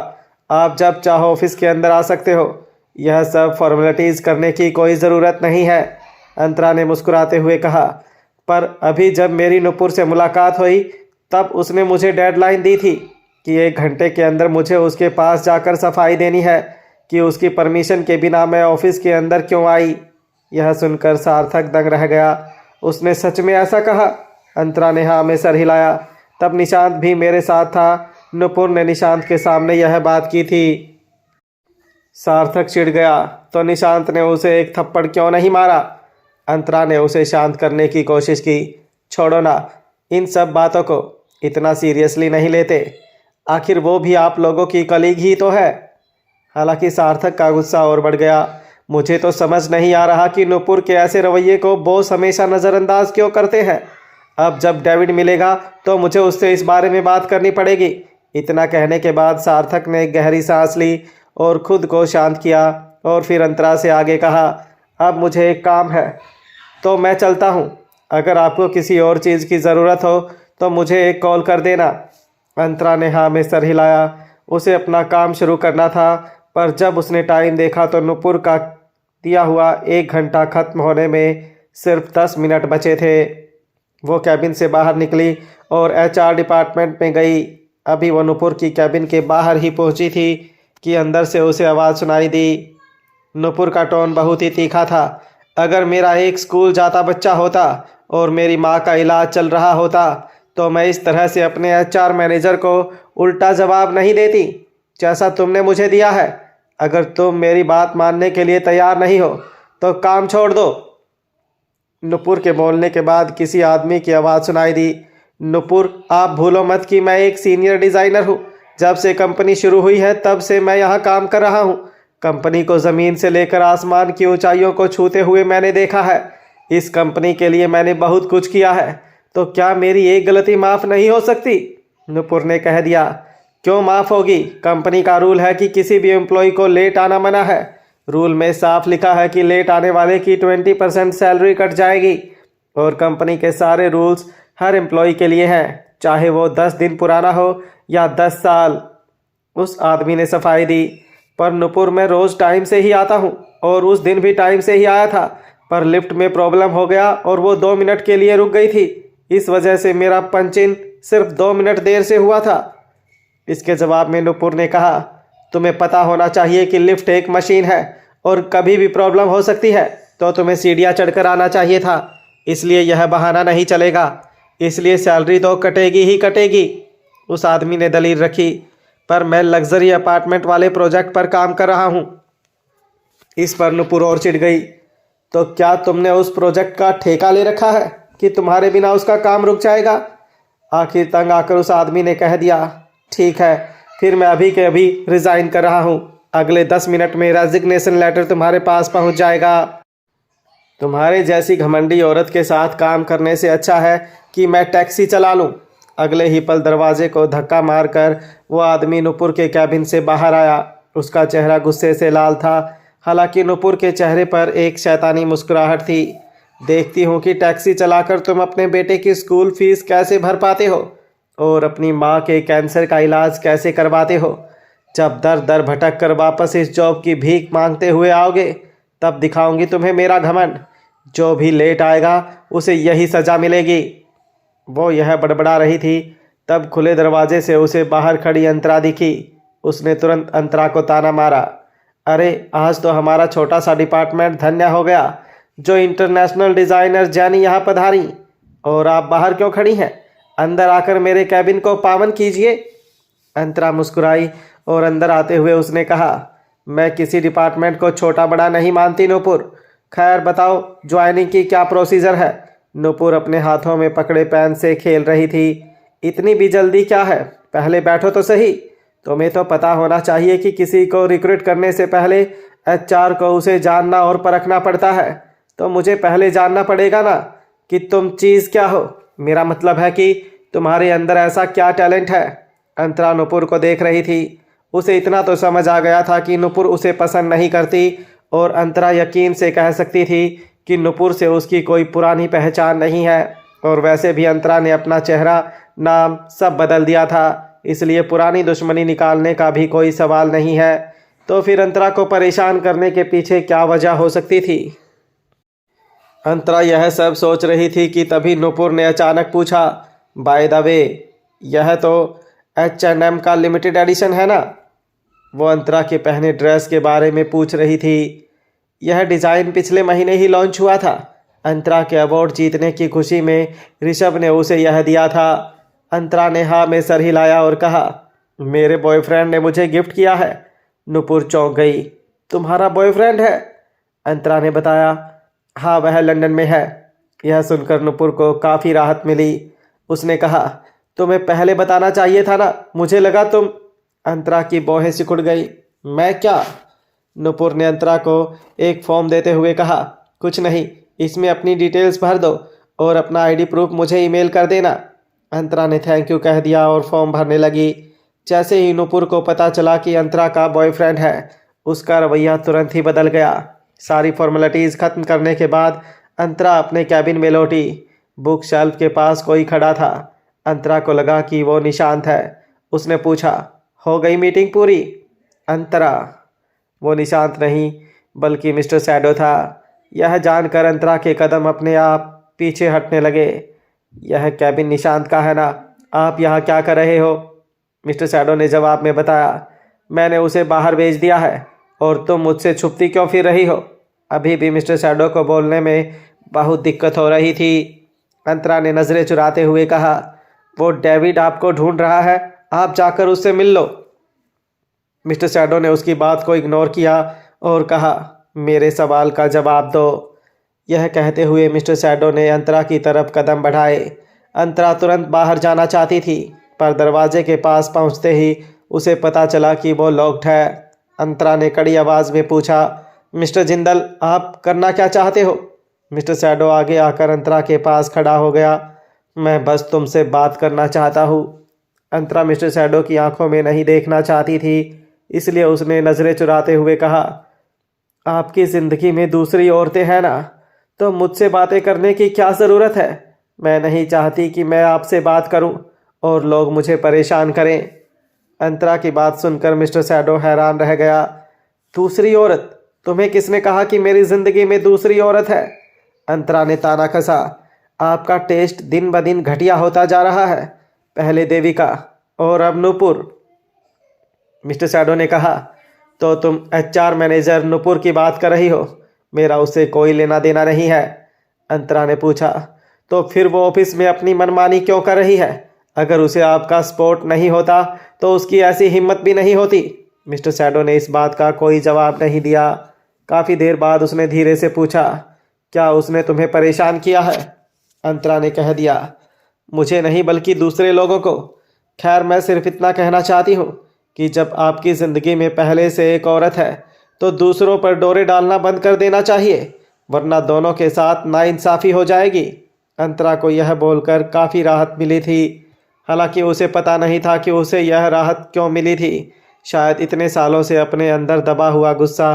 S1: आप जब चाहो ऑफिस के अंदर आ सकते हो। यह सब फॉर्मेलिटीज़ करने की कोई ज़रूरत नहीं है। अंतरा ने मुस्कुराते हुए कहा, पर अभी जब मेरी नुपुर से मुलाकात हुई तब उसने मुझे डेडलाइन दी थी कि 1 घंटे के अंदर मुझे उसके पास जाकर सफाई देनी है। कि उसकी परमिशन के बिना मैं ऑफिस के अंदर क्यों आई। यह सुनकर सार्थक दंग रह गया। उसने सच में ऐसा कहा? अंतरा ने हाँ में सर हिलाया। तब निशांत भी मेरे साथ था। नुपुर ने निशांत के सामने यह बात की थी। सार्थक चिढ़ गया, तो निशांत ने उसे एक थप्पड़ क्यों नहीं मारा? अंतरा ने उसे शांत करने की कोशिश की। छोड़ो ना, इन सब बातों को इतना सीरियसली नहीं लेते। आखिर वो भी आप लोगों की कलीग ही तो है। हालांकि सार्थक का गुस्सा और बढ़ गया। मुझे तो समझ नहीं आ रहा कि नुपुर के ऐसे रवैये को बॉस हमेशा नज़रअंदाज क्यों करते हैं। अब जब डेविड मिलेगा तो मुझे उससे इस बारे में बात करनी पड़ेगी। इतना कहने के बाद सार्थक ने एक गहरी सांस ली और खुद को शांत किया और फिर अंतरा से आगे कहा, अब मुझे एक काम है तो मैं चलता हूँ। अगर आपको किसी और चीज़ की ज़रूरत हो तो मुझे एक कॉल कर देना। अंतरा ने हाँ में सर हिलाया। उसे अपना काम शुरू करना था, पर जब उसने टाइम देखा तो नुपुर का दिया हुआ 1 घंटा ख़त्म होने में सिर्फ 10 मिनट बचे थे। वो कैबिन से बाहर निकली और HR डिपार्टमेंट में गई। अभी वो नुपुर की कैबिन के बाहर ही पहुंची थी कि अंदर से उसे आवाज़ सुनाई दी। नुपुर का टोन बहुत ही तीखा था। अगर मेरा एक स्कूल जाता बच्चा होता और मेरी माँ का इलाज चल रहा होता तो मैं इस तरह से अपने HR मैनेजर को उल्टा जवाब नहीं देती जैसा तुमने मुझे दिया है। अगर तुम मेरी बात मानने के लिए तैयार नहीं हो तो काम छोड़ दो। नुपुर के बोलने के बाद किसी आदमी की आवाज़ सुनाई दी। नुपुर, आप भूलो मत कि मैं एक सीनियर डिज़ाइनर हूँ। जब से कंपनी शुरू हुई है तब से मैं यहाँ काम कर रहा हूँ। कंपनी को ज़मीन से लेकर आसमान की ऊंचाइयों को छूते हुए मैंने देखा है। इस कंपनी के लिए मैंने बहुत कुछ किया है, तो क्या मेरी एक गलती माफ़ नहीं हो सकती? नुपुर ने कह दिया। क्यों माफ़ होगी? कंपनी का रूल है कि किसी भी एम्प्लॉय को लेट आना मना है। रूल में साफ लिखा है कि लेट आने वाले की 20% सैलरी कट जाएगी। और कंपनी के सारे रूल्स हर एम्प्लॉय के लिए हैं, चाहे वो 10 दिन पुराना हो या 10 साल। उस आदमी ने सफाई दी। पर नुपुर, मैं रोज़ टाइम से ही आता हूँ और उस दिन भी टाइम से ही आया था, पर लिफ्ट में प्रॉब्लम हो गया और वो 2 मिनट के लिए रुक गई थी। इस वजह से मेरा पंच इन सिर्फ 2 मिनट देर से हुआ था। इसके जवाब में नुपुर ने कहा, तुम्हें पता होना चाहिए कि लिफ्ट एक मशीन है और कभी भी प्रॉब्लम हो सकती है, तो तुम्हें सीढ़ियाँ चढ़कर आना चाहिए था। इसलिए यह बहाना नहीं चलेगा। इसलिए सैलरी तो कटेगी ही कटेगी। उस आदमी ने दलील रखी। पर मैं लग्जरी अपार्टमेंट वाले प्रोजेक्ट पर काम कर रहा हूँ। इस पर नुपुर और चिढ़ गई। तो क्या तुमने उस प्रोजेक्ट का ठेका ले रखा है कि तुम्हारे बिना उसका काम रुक जाएगा? आखिर तंग आकर उस आदमी ने कह दिया, ठीक है, फिर मैं अभी के अभी रिज़ाइन कर रहा हूँ। अगले 10 मिनट में रेजिग्नेशन लेटर तुम्हारे पास पहुँच जाएगा। तुम्हारे जैसी घमंडी औरत के साथ काम करने से अच्छा है कि मैं टैक्सी चला लूँ। अगले ही पल दरवाजे को धक्का मारकर वो आदमी नुपुर के कैबिन से बाहर आया। उसका चेहरा गुस्से से लाल था। हालांकि नुपुर के चेहरे पर एक शैतानी मुस्कुराहट थी। देखती हूँ कि टैक्सी चलाकर तुम अपने बेटे की स्कूल फीस कैसे भर पाते हो और अपनी माँ के कैंसर का इलाज कैसे करवाते हो। जब दर दर भटक कर वापस इस जॉब की भीख मांगते हुए आओगे तब दिखाऊंगी तुम्हें मेरा घमंड। जो भी लेट आएगा उसे यही सज़ा मिलेगी। वो यह बड़बड़ा रही थी, तब खुले दरवाजे से उसे बाहर खड़ी अंतरा दिखी। उसने तुरंत अंतरा को ताना मारा, अरे आज तो हमारा छोटा सा डिपार्टमेंट धन्य हो गया जो इंटरनेशनल डिज़ाइनर जैनी यहाँ पधारी। और आप बाहर क्यों खड़ी हैं? अंदर आकर मेरे कैबिन को पावन कीजिए। अंतरा मुस्कुराई और अंदर आते हुए उसने कहा, मैं किसी डिपार्टमेंट को छोटा बड़ा नहीं मानती नुपुर। खैर बताओ, ज्वाइनिंग की क्या प्रोसीजर है? नुपुर अपने हाथों में पकड़े पेन से खेल रही थी। इतनी भी जल्दी क्या है? पहले बैठो तो सही। तुम्हें तो पता होना चाहिए कि किसी को रिक्रूट करने से पहले HR को उसे जानना और परखना पड़ता है। तो मुझे पहले जानना पड़ेगा ना कि तुम चीज़ क्या हो। मेरा मतलब है कि तुम्हारे अंदर ऐसा क्या टैलेंट है। अंतरा नुपुर को देख रही थी। उसे इतना तो समझ आ गया था कि नुपुर उसे पसंद नहीं करती और अंतरा यकीन से कह सकती थी कि नुपुर से उसकी कोई पुरानी पहचान नहीं है। और वैसे भी अंतरा ने अपना चेहरा, नाम सब बदल दिया था, इसलिए पुरानी दुश्मनी निकालने का भी कोई सवाल नहीं है। तो फिर अंतरा को परेशान करने के पीछे क्या वजह हो सकती थी? अंतरा यह सब सोच रही थी कि तभी नुपुर ने अचानक पूछा, बाय द वे, यह तो H&M का लिमिटेड एडिशन है ना? वो अंतरा के पहने ड्रेस के बारे में पूछ रही थी। यह डिज़ाइन पिछले महीने ही लॉन्च हुआ था। अंतरा के अवार्ड जीतने की खुशी में ऋषभ ने उसे यह दिया था। अंतरा ने हाँ में सर हिलाया और कहा, मेरे बॉयफ्रेंड ने मुझे गिफ्ट किया है। नुपुर चौंक गई। तुम्हारा बॉयफ्रेंड है? अंतरा ने बताया। हाँ, वह लंदन में है। यह सुनकर नुपुर को काफ़ी राहत मिली। उसने कहा, तुम्हें पहले बताना चाहिए था ना, मुझे लगा तुम। अंतरा की भौहें सिकुड़ गई। मैं क्या? नुपुर ने अंतरा को एक फॉर्म देते हुए कहा, कुछ नहीं, इसमें अपनी डिटेल्स भर दो और अपना आईडी प्रूफ मुझे ईमेल कर देना। अंतरा ने थैंक यू कह दिया और फॉर्म भरने लगी। जैसे ही नुपुर को पता चला कि अंतरा का बॉयफ्रेंड है, उसका रवैया तुरंत ही बदल गया। सारी फॉर्मेलिटीज़ खत्म करने के बाद अंतरा अपने कैबिन में लौटी। बुक शेल्फ के पास कोई खड़ा था। अंतरा को लगा कि वो निशांत है। उसने पूछा, हो गई मीटिंग पूरी? अंतरा। वो निशांत नहीं बल्कि मिस्टर सैडो था। यह जानकर अंतरा के कदम अपने आप पीछे हटने लगे। यह कैबिन निशांत का है ना? आप यहाँ क्या कर रहे हो? मिस्टर सैडो ने जवाब में बताया, मैंने उसे बाहर भेज दिया है और तुम मुझसे छुपती क्यों फिर रही हो? अभी भी मिस्टर सैडो को बोलने में बहुत दिक्कत हो रही थी। अंतरा ने नज़रें चुराते हुए कहा, वो डेविड आपको ढूंढ रहा है, आप जाकर उससे मिल लो। मिस्टर सैडो ने उसकी बात को इग्नोर किया और कहा, मेरे सवाल का जवाब दो। यह कहते हुए मिस्टर सैडो ने अंतरा की तरफ कदम बढ़ाए। अंतरा तुरंत बाहर जाना चाहती थी, पर दरवाजे के पास पहुंचते ही उसे पता चला कि वो लॉक्ड है। अंतरा ने कड़ी आवाज़ में पूछा, मिस्टर जिंदल, आप करना क्या चाहते हो? मिस्टर सैडो आगे आकर अंतरा के पास खड़ा हो गया। मैं बस तुमसे बात करना चाहता हूँ। अंतरा मिस्टर सैडो की आंखों में नहीं देखना चाहती थी, इसलिए उसने नज़रें चुराते हुए कहा, आपकी ज़िंदगी में दूसरी औरतें हैं ना, तो मुझसे बातें करने की क्या ज़रूरत है? मैं नहीं चाहती कि मैं आपसे बात करूं और लोग मुझे परेशान करें। अंतरा की बात सुनकर मिस्टर सैडो हैरान रह गया। दूसरी औरत? तुम्हें किसने कहा कि मेरी ज़िंदगी में दूसरी औरत है? अंतरा ने ताना कसा। आपका टेस्ट दिन ब दिन घटिया होता जा रहा है। पहले देविका और अब नुपुर। मिस्टर सैडो ने कहा, तो तुम एचआर मैनेजर नुपुर की बात कर रही हो? मेरा उससे कोई लेना देना नहीं है। अंतरा ने पूछा, तो फिर वो ऑफिस में अपनी मनमानी क्यों कर रही है? अगर उसे आपका सपोर्ट नहीं होता तो उसकी ऐसी हिम्मत भी नहीं होती। मिस्टर सैडो ने इस बात का कोई जवाब नहीं दिया। काफ़ी देर बाद उसने धीरे से पूछा, क्या उसने तुम्हें परेशान किया है? अंतरा ने कह दिया, मुझे नहीं बल्कि दूसरे लोगों को। खैर, मैं सिर्फ इतना कहना चाहती हूँ कि जब आपकी ज़िंदगी में पहले से एक औरत है तो दूसरों पर डोरे डालना बंद कर देना चाहिए, वरना दोनों के साथ नाइंसाफ़ी हो जाएगी। अंतरा को यह बोलकर काफ़ी राहत मिली थी। हालांकि उसे पता नहीं था कि उसे यह राहत क्यों मिली थी। शायद इतने सालों से अपने अंदर दबा हुआ गुस्सा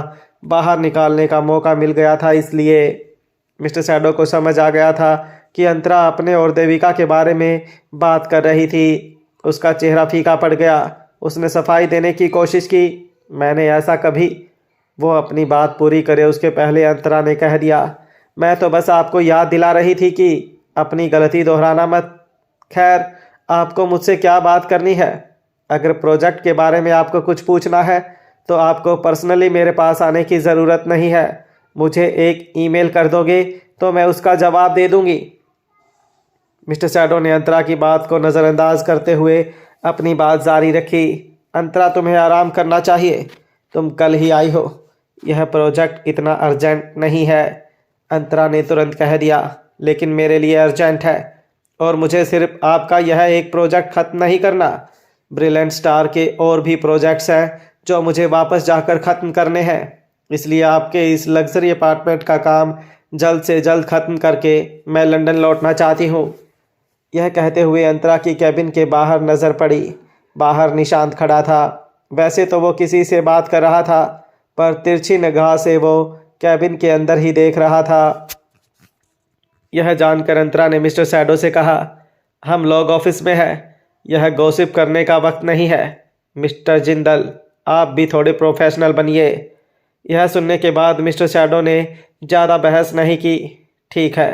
S1: बाहर निकालने का मौका मिल गया था, इसलिए। मिस्टर सैडो को समझ आ गया था कि अंतरा अपने और देविका के बारे में बात कर रही थी। उसका चेहरा फीका पड़ गया। उसने सफाई देने की कोशिश की, मैंने ऐसा कभी। वो अपनी बात पूरी करे उसके पहले अंतरा ने कह दिया, मैं तो बस आपको याद दिला रही थी कि अपनी गलती दोहराना मत। खैर, आपको मुझसे क्या बात करनी है? अगर प्रोजेक्ट के बारे में आपको कुछ पूछना है तो आपको पर्सनली मेरे पास आने की ज़रूरत नहीं है। मुझे एक ईमेल कर दोगे तो मैं उसका जवाब दे दूंगी। मिस्टर सैडो ने अंतरा की बात को नज़रअंदाज करते हुए अपनी बात जारी रखी। अंतरा, तुम्हें आराम करना चाहिए। तुम कल ही आई हो। यह प्रोजेक्ट इतना अर्जेंट नहीं है। अंतरा ने तुरंत कह दिया, लेकिन मेरे लिए अर्जेंट है और मुझे सिर्फ आपका यह एक प्रोजेक्ट ख़त्म नहीं करना। ब्रिलियंट स्टार के और भी प्रोजेक्ट्स हैं जो मुझे वापस जाकर ख़त्म करने हैं, इसलिए आपके इस लग्जरी अपार्टमेंट का काम जल्द से जल्द ख़त्म करके मैं लंदन लौटना चाहती हूँ। यह कहते हुए अंतरा की कैबिन के बाहर नज़र पड़ी। बाहर निशांत खड़ा था। वैसे तो वो किसी से बात कर रहा था, पर तिरछी निगाह से वो कैबिन के अंदर ही देख रहा था। यह जानकर अंतरा ने मिस्टर सैडो से कहा, हम लोग ऑफिस में हैं, यह गॉसिप करने का वक्त नहीं है। मिस्टर जिंदल, आप भी थोड़े प्रोफेशनल बनिए। यह सुनने के बाद मिस्टर सैडो ने ज़्यादा बहस नहीं की। ठीक है,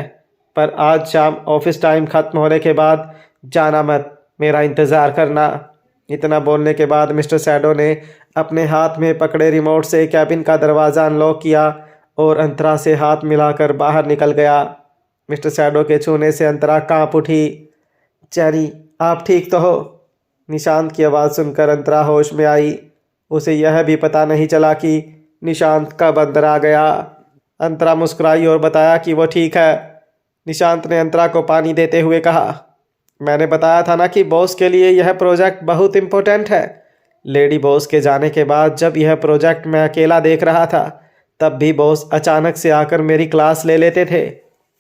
S1: पर आज शाम ऑफिस टाइम ख़त्म होने के बाद जाना मत, मेरा इंतज़ार करना। इतना बोलने के बाद मिस्टर शैडो ने अपने हाथ में पकड़े रिमोट से कैबिन का दरवाज़ा अनलॉक किया और अंतरा से हाथ मिलाकर बाहर निकल गया। मिस्टर शैडो के छूने से अंतरा कांप उठी। चैनी, आप ठीक तो हो? निशांत की आवाज़ सुनकर अंतरा होश में आई। उसे यह भी पता नहीं चला कि निशांत कब अंदर आ गया। अंतरा मुस्कुराई और बताया कि वो ठीक है। निशांत ने अंतरा को पानी देते हुए कहा, मैंने बताया था ना कि बॉस के लिए यह प्रोजेक्ट बहुत इम्पोर्टेंट है। लेडी बॉस के जाने के बाद जब यह प्रोजेक्ट मैं अकेला देख रहा था, तब भी बॉस अचानक से आकर मेरी क्लास ले लेते थे।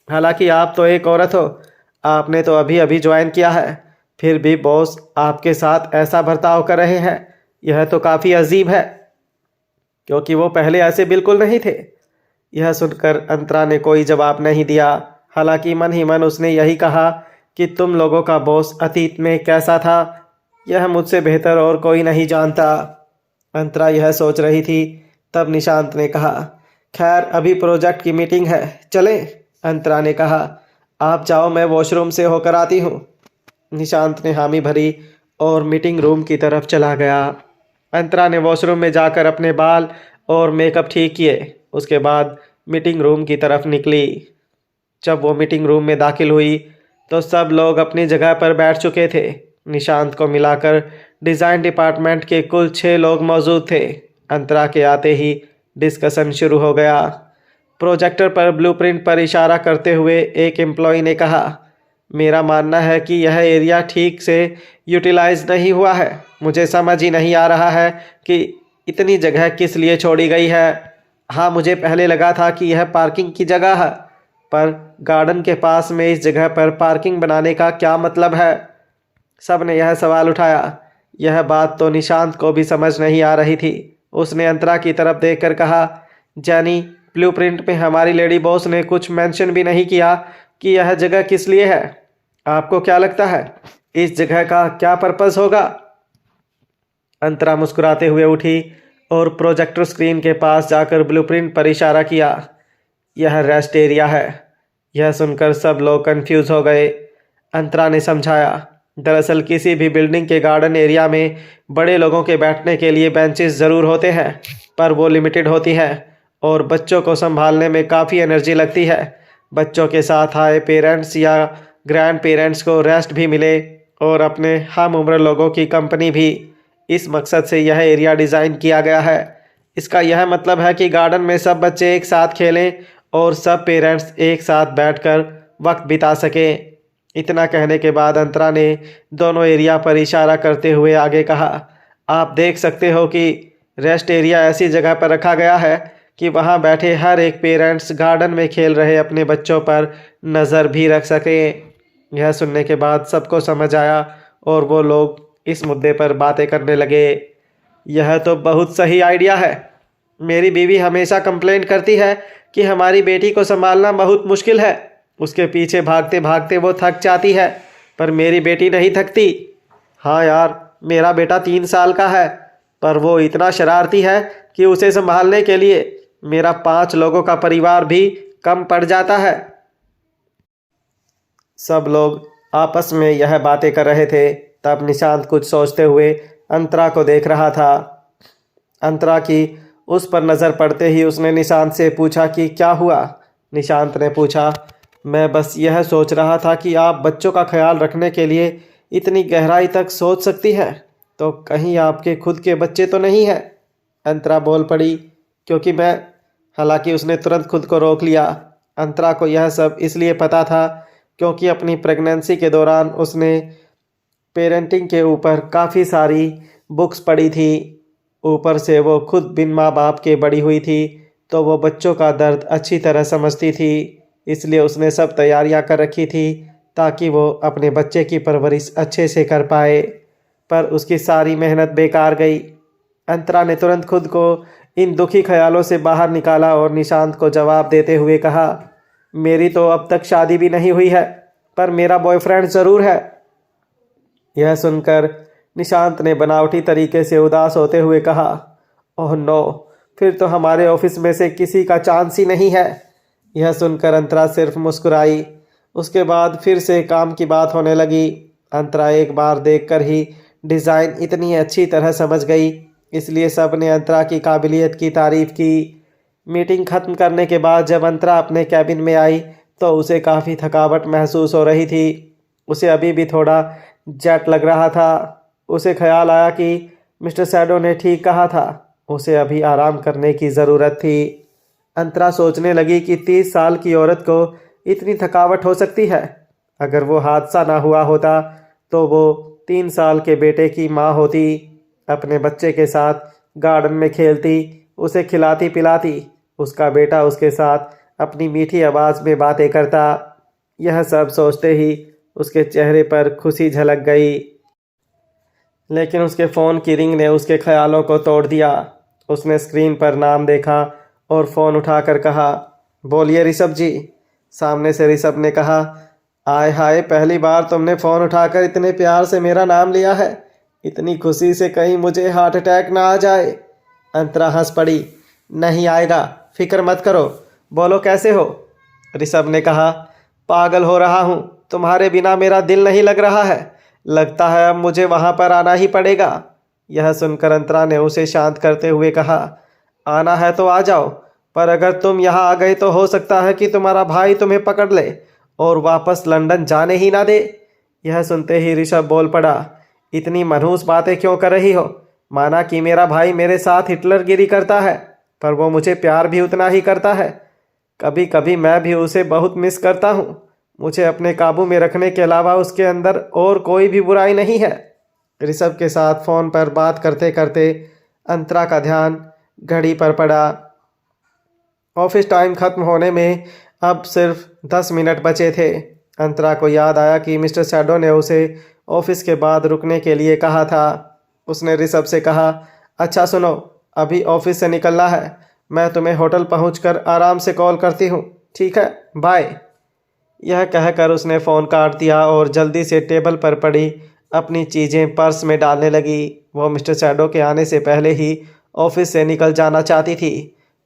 S1: हालांकि आप तो एक औरत हो, आपने तो अभी अभी ज्वाइन किया है, फिर भी बॉस आपके साथ ऐसा बर्ताव कर रहे हैं, यह तो काफ़ी अजीब है, क्योंकि वो पहले ऐसे बिल्कुल नहीं थे। यह सुनकर अंतरा ने कोई जवाब नहीं दिया। हालांकि मन ही मन उसने यही कहा कि तुम लोगों का बॉस अतीत में कैसा था, यह मुझसे बेहतर और कोई नहीं जानता। अंतरा यह सोच रही थी, तब निशांत ने कहा, खैर अभी प्रोजेक्ट की मीटिंग है, चलें? अंतरा ने कहा, आप जाओ, मैं वॉशरूम से होकर आती हूँ। निशांत ने हामी भरी और मीटिंग रूम की तरफ चला गया। अंतरा ने वॉशरूम में जाकर अपने बाल और मेकअप ठीक किए। उसके बाद मीटिंग रूम की तरफ निकली। जब वो मीटिंग रूम में दाखिल हुई तो सब लोग अपनी जगह पर बैठ चुके थे। निशांत को मिलाकर डिज़ाइन डिपार्टमेंट के कुल 6 लोग मौजूद थे। अंतरा के आते ही डिस्कशन शुरू हो गया। प्रोजेक्टर पर ब्लूप्रिंट पर इशारा करते हुए एक एम्प्लॉय ने कहा, मेरा मानना है कि यह एरिया ठीक से यूटिलाइज नहीं हुआ है। मुझे समझ ही नहीं आ रहा है कि इतनी जगह किस लिए छोड़ी गई है। हाँ, मुझे पहले लगा था कि यह पार्किंग की जगह है, पर गार्डन के पास में इस जगह पर पार्किंग बनाने का क्या मतलब है? सब ने यह सवाल उठाया। यह बात तो निशांत को भी समझ नहीं आ रही थी। उसने अंतरा की तरफ देखकर कहा, जैनी, ब्लूप्रिंट में हमारी लेडी बॉस ने कुछ मेंशन भी नहीं किया कि यह जगह किस लिए है। आपको क्या लगता है इस जगह का क्या पर्पस होगा? अंतरा मुस्कुराते हुए उठी और प्रोजेक्टर स्क्रीन के पास जाकर ब्लूप्रिंट पर इशारा किया। यह रेस्ट एरिया है। यह सुनकर सब लोग कंफ्यूज हो गए। अंतरा ने समझाया, दरअसल किसी भी बिल्डिंग के गार्डन एरिया में बड़े लोगों के बैठने के लिए बेंचेस ज़रूर होते हैं, पर वो लिमिटेड होती हैं और बच्चों को संभालने में काफ़ी एनर्जी लगती है। बच्चों के साथ आए पेरेंट्स या ग्रैंड पेरेंट्स को रेस्ट भी मिले और अपने हम उम्र लोगों की कंपनी भी। इस मकसद से यह एरिया डिज़ाइन किया गया है। इसका यह मतलब है कि गार्डन में सब बच्चे एक साथ खेलें और सब पेरेंट्स एक साथ बैठकर वक्त बिता सकें। इतना कहने के बाद अंतरा ने दोनों एरिया पर इशारा करते हुए आगे कहा, आप देख सकते हो कि रेस्ट एरिया ऐसी जगह पर रखा गया है कि वहां बैठे हर एक पेरेंट्स गार्डन में खेल रहे अपने बच्चों पर नज़र भी रख सकें। यह सुनने के बाद सबको समझ आया और वो लोग इस मुद्दे पर बातें करने लगे। यह तो बहुत सही आइडिया है। मेरी बीवी हमेशा कंप्लेंट करती है कि हमारी बेटी को संभालना बहुत मुश्किल है। उसके पीछे भागते भागते वो थक जाती है, पर मेरी बेटी नहीं थकती। हाँ यार, मेरा बेटा 3 साल का है, पर वो इतना शरारती है कि उसे संभालने के लिए मेरा 5 लोगों का परिवार भी कम पड़ जाता है। सब लोग आपस में यह बातें कर रहे थे। तब निशांत कुछ सोचते हुए अंतरा को देख रहा था। अंतरा की उस पर नज़र पड़ते ही उसने निशांत से पूछा कि क्या हुआ? निशांत ने पूछा, मैं बस यह सोच रहा था कि आप बच्चों का ख्याल रखने के लिए इतनी गहराई तक सोच सकती हैं, तो कहीं आपके खुद के बच्चे तो नहीं हैं? अंतरा बोल पड़ी, क्योंकि मैं। हालांकि उसने तुरंत खुद को रोक लिया। अंतरा को यह सब इसलिए पता था क्योंकि अपनी प्रेगनेंसी के दौरान उसने पेरेंटिंग के ऊपर काफ़ी सारी बुक्स पढ़ी थी। ऊपर से वो खुद बिन माँ बाप के बड़ी हुई थी, तो वो बच्चों का दर्द अच्छी तरह समझती थी। इसलिए उसने सब तैयारियां कर रखी थी ताकि वो अपने बच्चे की परवरिश अच्छे से कर पाए, पर उसकी सारी मेहनत बेकार गई। अंतरा ने तुरंत खुद को इन दुखी ख्यालों से बाहर निकाला और निशांत को जवाब देते हुए कहा, मेरी तो अब तक शादी भी नहीं हुई है, पर मेरा बॉयफ्रेंड ज़रूर है। यह सुनकर निशांत ने बनावटी तरीके से उदास होते हुए कहा, ओह नो, फिर तो हमारे ऑफिस में से किसी का चांस ही नहीं है। यह सुनकर अंतरा सिर्फ मुस्कुराई। उसके बाद फिर से काम की बात होने लगी। अंतरा एक बार देखकर ही डिज़ाइन इतनी अच्छी तरह समझ गई, इसलिए सब ने अंतरा की काबिलियत की तारीफ़ की। मीटिंग ख़त्म करने के बाद जब अंतरा अपने कैबिन में आई तो उसे काफ़ी थकावट महसूस हो रही थी। उसे अभी भी थोड़ा जेट लग रहा था। उसे ख्याल आया कि मिस्टर सैडो ने ठीक कहा था, उसे अभी आराम करने की ज़रूरत थी। अंतरा सोचने लगी कि 30 साल की औरत को इतनी थकावट हो सकती है। अगर वो हादसा ना हुआ होता तो वो 3 साल के बेटे की माँ होती, अपने बच्चे के साथ गार्डन में खेलती, उसे खिलाती पिलाती, उसका बेटा उसके साथ अपनी मीठी आवाज़ में बातें करता। यह सब सोचते ही उसके चेहरे पर खुशी झलक गई। लेकिन उसके फ़ोन की रिंग ने उसके ख्यालों को तोड़ दिया। उसने स्क्रीन पर नाम देखा और फ़ोन उठाकर कहा, बोलिए ऋषभ जी। सामने से ऋषभ ने कहा, आय हाय, पहली बार तुमने फ़ोन उठाकर इतने प्यार से मेरा नाम लिया है। इतनी खुशी से कहीं मुझे हार्ट अटैक ना आ जाए। अंतरा हंस पड़ी। नहीं आएगा, फिक्र मत करो, बोलो कैसे हो। ऋषभ ने कहा, पागल हो रहा हूँ, तुम्हारे बिना मेरा दिल नहीं लग रहा है। लगता है अब मुझे वहाँ पर आना ही पड़ेगा। यह सुनकर अंतरा ने उसे शांत करते हुए कहा, आना है तो आ जाओ, पर अगर तुम यहाँ आ गए तो हो सकता है कि तुम्हारा भाई तुम्हें पकड़ ले और वापस लंदन जाने ही ना दे। यह सुनते ही ऋषभ बोल पड़ा, इतनी मनहूस बातें क्यों कर रही हो। माना कि मेरा भाई मेरे साथ हिटलरगिरी करता है, पर वो मुझे प्यार भी उतना ही करता है। कभी कभी मैं भी उसे बहुत मिस करता हूँ। मुझे अपने काबू में रखने के अलावा उसके अंदर और कोई भी बुराई नहीं है। ऋषभ के साथ फ़ोन पर बात करते करते अंतरा का ध्यान घड़ी पर पड़ा। ऑफिस टाइम ख़त्म होने में अब सिर्फ 10 मिनट बचे थे। अंतरा को याद आया कि मिस्टर सैडो ने उसे ऑफिस के बाद रुकने के लिए कहा था। उसने ऋषभ से कहा, अच्छा सुनो, अभी ऑफिस से निकलना है, मैं तुम्हें होटल पहुंचकर आराम से कॉल करती हूँ, ठीक है, बाय। यह कहकर उसने फ़ोन काट दिया और जल्दी से टेबल पर पड़ी अपनी चीज़ें पर्स में डालने लगी। वो मिस्टर सैडो के आने से पहले ही ऑफिस से निकल जाना चाहती थी।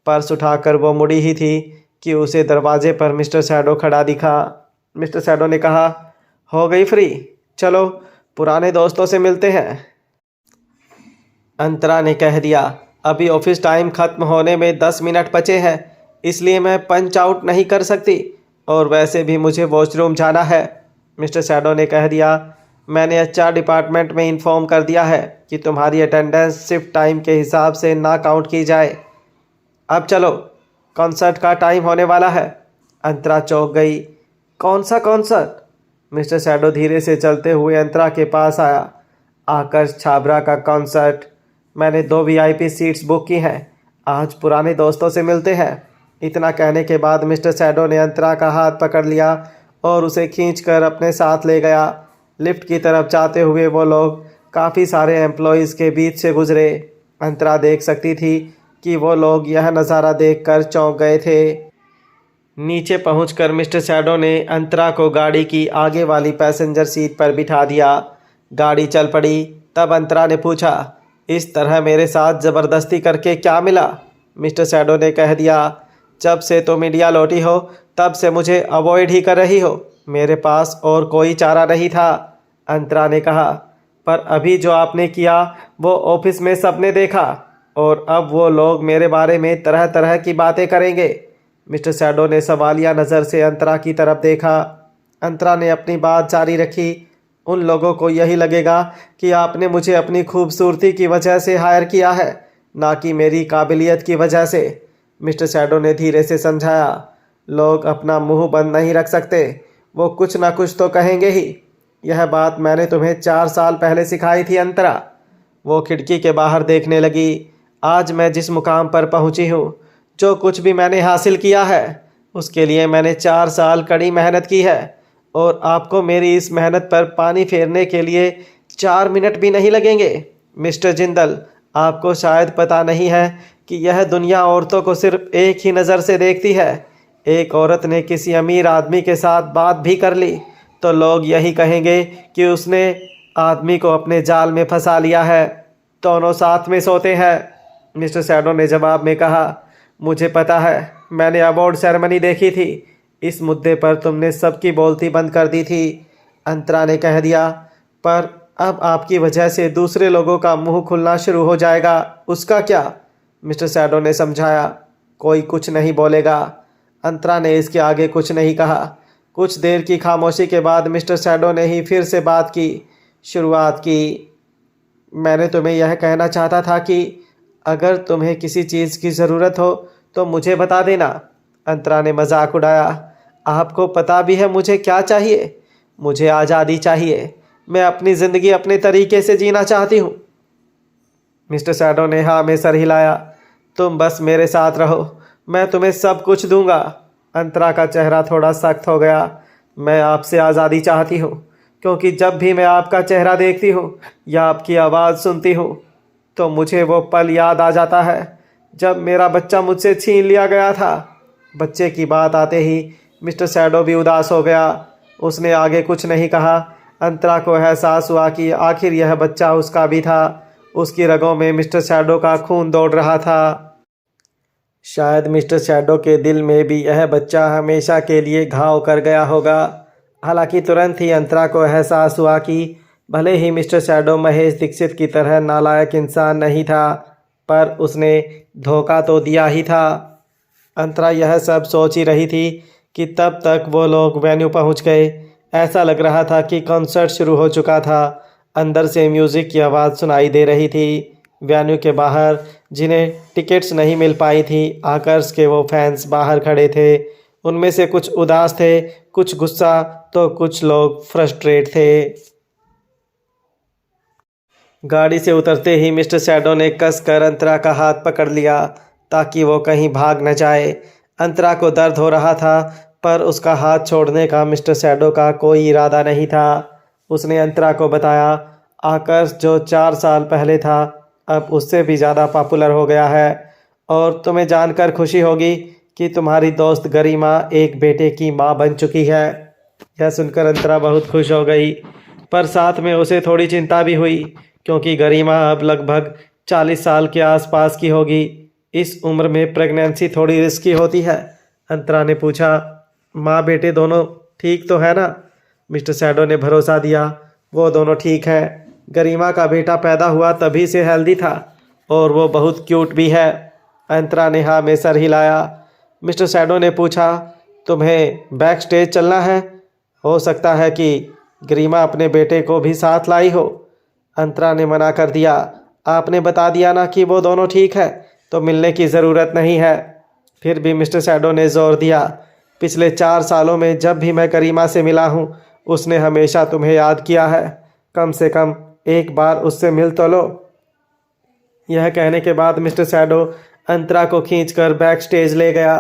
S1: पर्स उठाकर वो मुड़ी ही थी कि उसे दरवाजे पर मिस्टर सैडो खड़ा दिखा। मिस्टर सैडो ने कहा, हो गई फ्री, चलो पुराने दोस्तों से मिलते हैं। अंतरा ने कह दिया, अभी ऑफिस टाइम ख़त्म होने में 10 मिनट बचे हैं, इसलिए मैं पंच आउट नहीं कर सकती, और वैसे भी मुझे वॉशरूम जाना है। मिस्टर सैडो ने कह दिया, मैंने एचआर डिपार्टमेंट में इन्फॉर्म कर दिया है कि तुम्हारी अटेंडेंस शिफ्ट टाइम के हिसाब से ना काउंट की जाए। अब चलो, कॉन्सर्ट का टाइम होने वाला है। अंतरा चौंक गई। कौन सा कॉन्सर्ट? मिस्टर सैडो धीरे से चलते हुए अंतरा के पास आया। आकाश छाबरा का कॉन्सर्ट। मैंने 2 वीआईपी सीट्स बुक की हैं। आज पुराने दोस्तों से मिलते हैं। इतना कहने के बाद मिस्टर सैडो ने अंतरा का हाथ पकड़ लिया और उसे खींचकर अपने साथ ले गया। लिफ्ट की तरफ जाते हुए वो लोग काफ़ी सारे एम्प्लॉयज़ के बीच से गुजरे। अंतरा देख सकती थी कि वो लोग यह नज़ारा देखकर चौंक गए थे। नीचे पहुंचकर मिस्टर सैडो ने अंतरा को गाड़ी की आगे वाली पैसेंजर सीट पर बिठा दिया। गाड़ी चल पड़ी। तब अंतरा ने पूछा, इस तरह मेरे साथ ज़बरदस्ती करके क्या मिला? मिस्टर सैडो ने कह दिया, जब से तुम इंडिया लौटी हो तब से मुझे अवॉइड ही कर रही हो। मेरे पास और कोई चारा नहीं था। अंतरा ने कहा, पर अभी जो आपने किया वो ऑफिस में सबने देखा, और अब वो लोग मेरे बारे में तरह तरह की बातें करेंगे। मिस्टर सैडो ने सवालिया नज़र से अंतरा की तरफ देखा। अंतरा ने अपनी बात जारी रखी, उन लोगों को यही लगेगा कि आपने मुझे अपनी खूबसूरती की वजह से हायर किया है, ना कि मेरी काबिलियत की वजह से। मिस्टर सैडो ने धीरे से समझाया, लोग अपना मुंह बंद नहीं रख सकते, वो कुछ ना कुछ तो कहेंगे ही। यह बात मैंने तुम्हें 4 साल पहले सिखाई थी अंतरा। वो खिड़की के बाहर देखने लगी। आज मैं जिस मुकाम पर पहुंची हूँ, जो कुछ भी मैंने हासिल किया है, उसके लिए मैंने 4 साल कड़ी मेहनत की है, और आपको मेरी इस मेहनत पर पानी फेरने के लिए 4 मिनट भी नहीं लगेंगे। मिस्टर जिंदल, आपको शायद पता नहीं है कि यह दुनिया औरतों को सिर्फ एक ही नज़र से देखती है। एक औरत ने किसी अमीर आदमी के साथ बात भी कर ली तो लोग यही कहेंगे कि उसने आदमी को अपने जाल में फंसा लिया है। दोनों साथ में सोते हैं। मिस्टर सैडो ने जवाब में कहा, मुझे पता है, मैंने अवार्ड सेरेमनी देखी थी। इस मुद्दे पर तुमने सबकी बोलती बंद कर दी थी। अंतरा ने कह दिया, पर अब आपकी वजह से दूसरे लोगों का मुंह खुलना शुरू हो जाएगा, उसका क्या? मिस्टर शैडो ने समझाया। कोई कुछ नहीं बोलेगा। अंतरा ने इसके आगे कुछ नहीं कहा। कुछ देर की खामोशी के बाद मिस्टर शैडो ने ही फिर से बात की शुरुआत की। मैंने तुम्हें यह कहना चाहता था कि अगर तुम्हें किसी चीज़ की ज़रूरत हो तो मुझे बता देना। अंतरा ने मजाक उड़ाया। आपको पता भी है मुझे क्या चाहिए? मुझे आज़ादी चाहिए। मैं अपनी ज़िंदगी अपने तरीके से जीना चाहती हूँ। मिस्टर शैडो ने हाँ में सर हिलाया। तुम बस मेरे साथ रहो, मैं तुम्हें सब कुछ दूंगा। अंतरा का चेहरा थोड़ा सख्त हो गया। मैं आपसे आज़ादी चाहती हूँ, क्योंकि जब भी मैं आपका चेहरा देखती हूँ या आपकी आवाज़ सुनती हूँ तो मुझे वो पल याद आ जाता है जब मेरा बच्चा मुझसे छीन लिया गया था। बच्चे की बात आते ही मिस्टर शैडो भी उदास हो गया। उसने आगे कुछ नहीं कहा। अंतरा को एहसास हुआ कि आखिर यह बच्चा उसका भी था। उसकी रगों में मिस्टर शैडो का खून दौड़ रहा था। शायद मिस्टर शैडो के दिल में भी यह बच्चा हमेशा के लिए घाव कर गया होगा। हालांकि तुरंत ही अंतरा को एहसास हुआ कि भले ही मिस्टर शैडो महेश दीक्षित की तरह नालायक इंसान नहीं था, पर उसने धोखा तो दिया ही था। अंतरा यह सब सोच ही रही थी कि तब तक वो लोग वेन्यू पहुंच गए। ऐसा लग रहा था कि कॉन्सर्ट शुरू हो चुका था। अंदर से म्यूज़िक की आवाज़ सुनाई दे रही थी। वेन्यू के बाहर जिन्हें टिकट्स नहीं मिल पाई थी, आकर्ष के वो फैंस बाहर खड़े थे। उनमें से कुछ उदास थे, कुछ गुस्सा, तो कुछ लोग फ्रस्ट्रेट थे। गाड़ी से उतरते ही मिस्टर शैडो ने कसकर अंतरा का हाथ पकड़ लिया ताकि वो कहीं भाग न जाए। अंतरा को दर्द हो रहा था, पर उसका हाथ छोड़ने का मिस्टर शैडो का कोई इरादा नहीं था। उसने अंतरा को बताया, आकर्ष जो 4 साल पहले था अब उससे भी ज़्यादा पॉपुलर हो गया है, और तुम्हें जानकर खुशी होगी कि तुम्हारी दोस्त गरिमा एक बेटे की माँ बन चुकी है। यह सुनकर अंतरा बहुत खुश हो गई, पर साथ में उसे थोड़ी चिंता भी हुई, क्योंकि गरिमा अब लगभग 40 साल के आसपास की होगी। इस उम्र में प्रेगनेंसी थोड़ी रिस्की होती है। अंतरा ने पूछा, माँ बेटे दोनों ठीक तो है ना? मिस्टर शैडो ने भरोसा दिया, वो दोनों ठीक हैं। गरिमा का बेटा पैदा हुआ तभी से हेल्दी था, और वो बहुत क्यूट भी है। अंतरा ने हाँ में सर हिलाया। मिस्टर शैडो ने पूछा, तुम्हें बैक स्टेज चलना है? हो सकता है कि गरिमा अपने बेटे को भी साथ लाई हो। अंतरा ने मना कर दिया। आपने बता दिया ना कि वो दोनों ठीक है, तो मिलने की ज़रूरत नहीं है। फिर भी मिस्टर शैडो ने जोर दिया, पिछले 4 सालों में जब भी मैं गरिमा से मिला हूँ उसने हमेशा तुम्हें याद किया है। कम से कम एक बार उससे मिल तो लो। यह कहने के बाद मिस्टर शैडो अंतरा को खींचकर बैक स्टेज ले गया।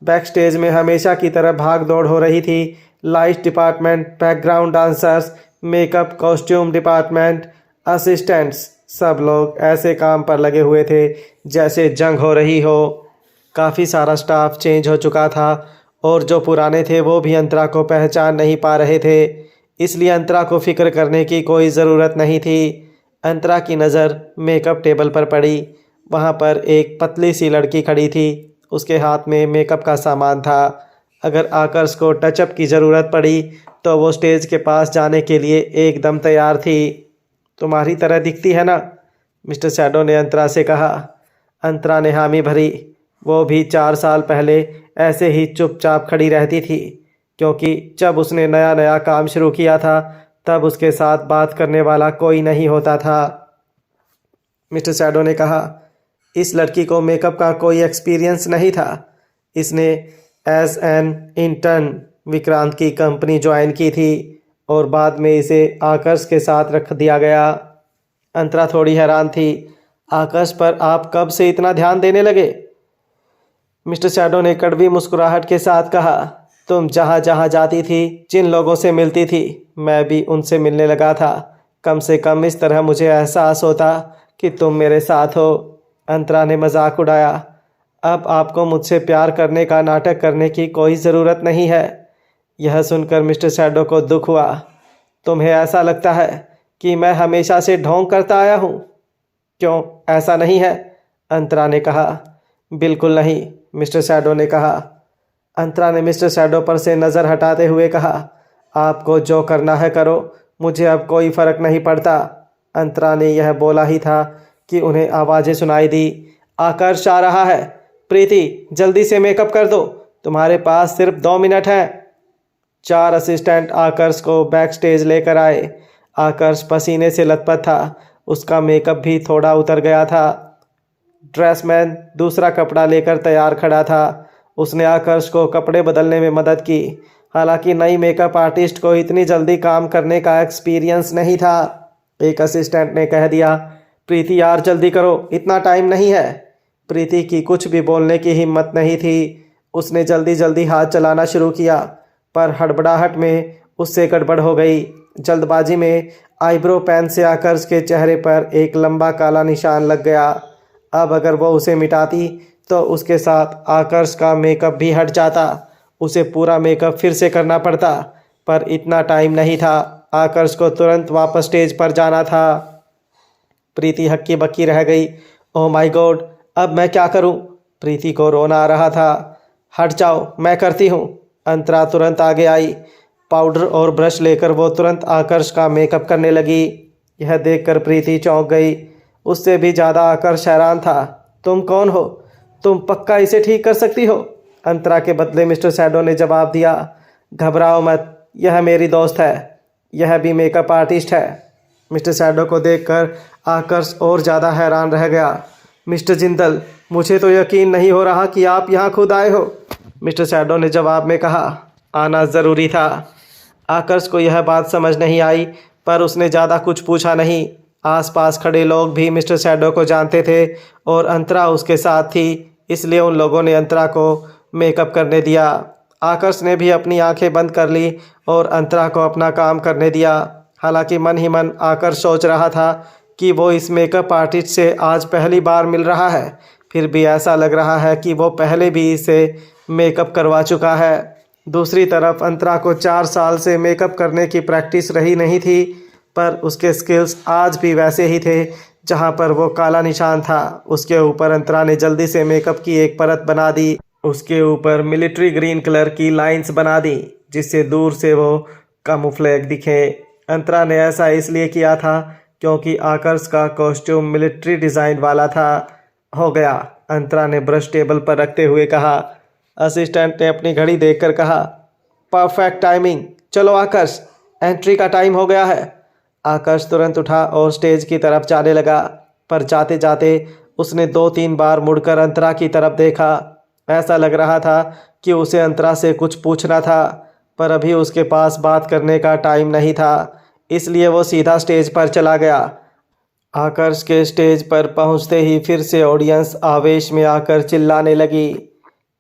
S1: बैक स्टेज में हमेशा की तरह भाग दौड़ हो रही थी। Light department, background dancers, makeup, costume department, assistants, सब लोग ऐसे काम पर लगे हुए थे जैसे जंग हो रही हो। काफ़ी सारा स्टाफ चेंज हो चुका था, और जो पुराने थे वो भी अंतरा को पहचान नहीं पा रहे थे। इसलिए अंतरा को फिक्र करने की कोई ज़रूरत नहीं थी। अंतरा की नज़र मेकअप टेबल पर पड़ी। वहाँ पर एक पतली सी लड़की खड़ी थी। उसके हाथ में मेकअप का सामान था। अगर आकर्ष को टचअप की ज़रूरत पड़ी तो वो स्टेज के पास जाने के लिए एकदम तैयार थी। तुम्हारी तरह दिखती है ना? मिस्टर शैडो ने अंतरा से कहा। अंतरा ने हामी भरी। वो भी 4 साल पहले ऐसे ही चुपचाप खड़ी रहती थी, क्योंकि जब उसने नया नया काम शुरू किया था तब उसके साथ बात करने वाला कोई नहीं होता था। मिस्टर शैडो ने कहा, इस लड़की को मेकअप का कोई एक्सपीरियंस नहीं था। इसने एज एन इंटर्न विक्रांत की कंपनी ज्वाइन की थी, और बाद में इसे आकर्ष के साथ रख दिया गया। अंतरा थोड़ी हैरान थी। आकर्ष पर आप कब से इतना ध्यान देने लगे? मिस्टर शैडो ने कड़वी मुस्कुराहट के साथ कहा, तुम जहाँ जहाँ जाती थी, जिन लोगों से मिलती थी, मैं भी उनसे मिलने लगा था। कम से कम इस तरह मुझे एहसास होता कि तुम मेरे साथ हो। अंतरा ने मजाक उड़ाया। अब आपको मुझसे प्यार करने का नाटक करने की कोई ज़रूरत नहीं है। यह सुनकर मिस्टर शैडो को दुख हुआ। तुम्हें ऐसा लगता है कि मैं हमेशा से ढोंग करता आया हूँ? क्यों, ऐसा नहीं है? अंतरा ने कहा। बिल्कुल नहीं, मिस्टर शैडो ने कहा। अंतरा ने मिस्टर शैडो पर से नज़र हटाते हुए कहा, आपको जो करना है करो, मुझे अब कोई फ़र्क नहीं पड़ता। अंतरा ने यह बोला ही था कि उन्हें आवाज़ें सुनाई दी। आकर्ष आ रहा है। प्रीति, जल्दी से मेकअप कर दो, तुम्हारे पास सिर्फ 2 मिनट हैं। 4 असिस्टेंट आकर्ष को बैक स्टेज लेकर आए। आकर्ष पसीने से लथपथ था, उसका मेकअप भी थोड़ा उतर गया था। ड्रेसमैन दूसरा कपड़ा लेकर तैयार खड़ा था। उसने आकर्ष को कपड़े बदलने में मदद की। हालांकि नई मेकअप आर्टिस्ट को इतनी जल्दी काम करने का एक्सपीरियंस नहीं था। एक असिस्टेंट ने कह दिया, प्रीति यार जल्दी करो, इतना टाइम नहीं है। प्रीति की कुछ भी बोलने की हिम्मत नहीं थी। उसने जल्दी जल्दी हाथ चलाना शुरू किया, पर हड़बड़ाहट में उससे गड़बड़ हो गई। जल्दबाजी में आईब्रो पेन से आकर्ष के चेहरे पर एक लंबा काला निशान लग गया। अब अगर वो उसे मिटाती तो उसके साथ आकर्ष का मेकअप भी हट जाता। उसे पूरा मेकअप फिर से करना पड़ता, पर इतना टाइम नहीं था। आकर्ष को तुरंत वापस स्टेज पर जाना था। प्रीति हक्की बक्की रह गई। ओह माय गॉड, अब मैं क्या करूं? प्रीति को रोना आ रहा था। हट जाओ, मैं करती हूं। अंतरा तुरंत आगे आई। पाउडर और ब्रश लेकर वो तुरंत आकर्ष का मेकअप करने लगी। यह देखकर प्रीति चौंक गई। उससे भी ज़्यादा आकर्ष हैरान था। तुम कौन हो? तुम पक्का इसे ठीक कर सकती हो? अंतरा के बदले मिस्टर सैडो ने जवाब दिया। घबराओ मत, यह मेरी दोस्त है, यह भी मेकअप आर्टिस्ट है। मिस्टर सैडो को देखकर आकर्ष और ज़्यादा हैरान रह गया। मिस्टर जिंदल, मुझे तो यकीन नहीं हो रहा कि आप यहाँ खुद आए हो। मिस्टर सैडो ने जवाब में कहा, आना ज़रूरी था। आकर्ष को यह बात समझ नहीं आई, पर उसने ज़्यादा कुछ पूछा नहीं। आसपास खड़े लोग भी मिस्टर सैडो को जानते थे और अंतरा उसके साथ थी, इसलिए उन लोगों ने अंतरा को मेकअप करने दिया। आकर्ष ने भी अपनी आंखें बंद कर ली और अंतरा को अपना काम करने दिया। हालांकि मन ही मन आकर्ष सोच रहा था कि वो इस मेकअप आर्टिस्ट से आज पहली बार मिल रहा है, फिर भी ऐसा लग रहा है कि वो पहले भी इसे मेकअप करवा चुका है। दूसरी तरफ अंतरा को 4 साल से मेकअप करने की प्रैक्टिस रही नहीं थी, पर उसके स्किल्स आज भी वैसे ही थे जहां पर वो काला निशान था। उसके ऊपर अंतरा ने जल्दी से मेकअप की एक परत बना दी। उसके ऊपर मिलिट्री ग्रीन कलर की लाइंस बना दी, जिससे दूर से वो कामोफ्लेज दिखे। अंतरा ने ऐसा इसलिए किया था क्योंकि आकर्ष का कॉस्ट्यूम मिलिट्री डिज़ाइन वाला था। हो गया, अंतरा ने ब्रश टेबल पर रखते हुए कहा। असिस्टेंट ने अपनी घड़ी देखकर कहा, परफेक्ट टाइमिंग, चलो आकर्ष, एंट्री का टाइम हो गया है। आकर्ष तुरंत उठा और स्टेज की तरफ जाने लगा, पर जाते जाते उसने 2-3 बार मुड़कर अंतरा की तरफ देखा। ऐसा लग रहा था कि उसे अंतरा से कुछ पूछना था, पर अभी उसके पास बात करने का टाइम नहीं था, इसलिए वो सीधा स्टेज पर चला गया। आकर्ष के स्टेज पर पहुंचते ही फिर से ऑडियंस आवेश में आकर चिल्लाने लगी।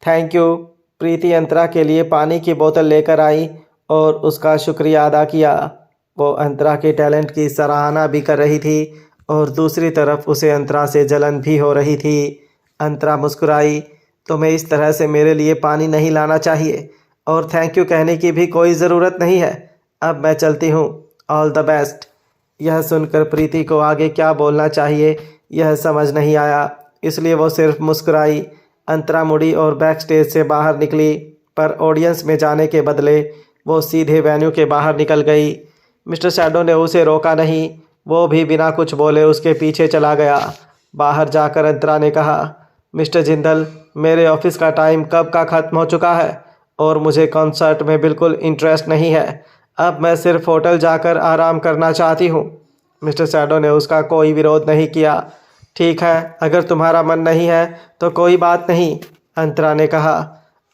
S1: Thank you. प्रीति अंतरा के लिए पानी की बोतल लेकर आई और उसका शुक्रिया अदा किया। वो अंतरा के टैलेंट की सराहना भी कर रही थी और दूसरी तरफ उसे अंतरा से जलन भी हो रही थी। अंतरा मुस्कुराई, तुम्हें इस तरह से मेरे लिए पानी नहीं लाना चाहिए और थैंक यू कहने की भी कोई ज़रूरत नहीं है। अब मैं चलती हूँ, ऑल द बेस्ट। यह सुनकर प्रीति को आगे क्या बोलना चाहिए यह समझ नहीं आया, इसलिए वो सिर्फ मुस्कुराई। अंतरा मुड़ी और बैक स्टेज से बाहर निकली, पर ऑडियंस में जाने के बदले वो सीधे वेन्यू के बाहर निकल गई। मिस्टर सैडो ने उसे रोका नहीं, वो भी बिना कुछ बोले उसके पीछे चला गया। बाहर जाकर अंतरा ने कहा, मिस्टर जिंदल, मेरे ऑफिस का टाइम कब का ख़त्म हो चुका है और मुझे कॉन्सर्ट में बिल्कुल इंटरेस्ट नहीं है। अब मैं सिर्फ होटल जाकर आराम करना चाहती हूँ। मिस्टर सैडो ने उसका कोई विरोध नहीं किया। ठीक है, अगर तुम्हारा मन नहीं है तो कोई बात नहीं, अंतरा ने कहा।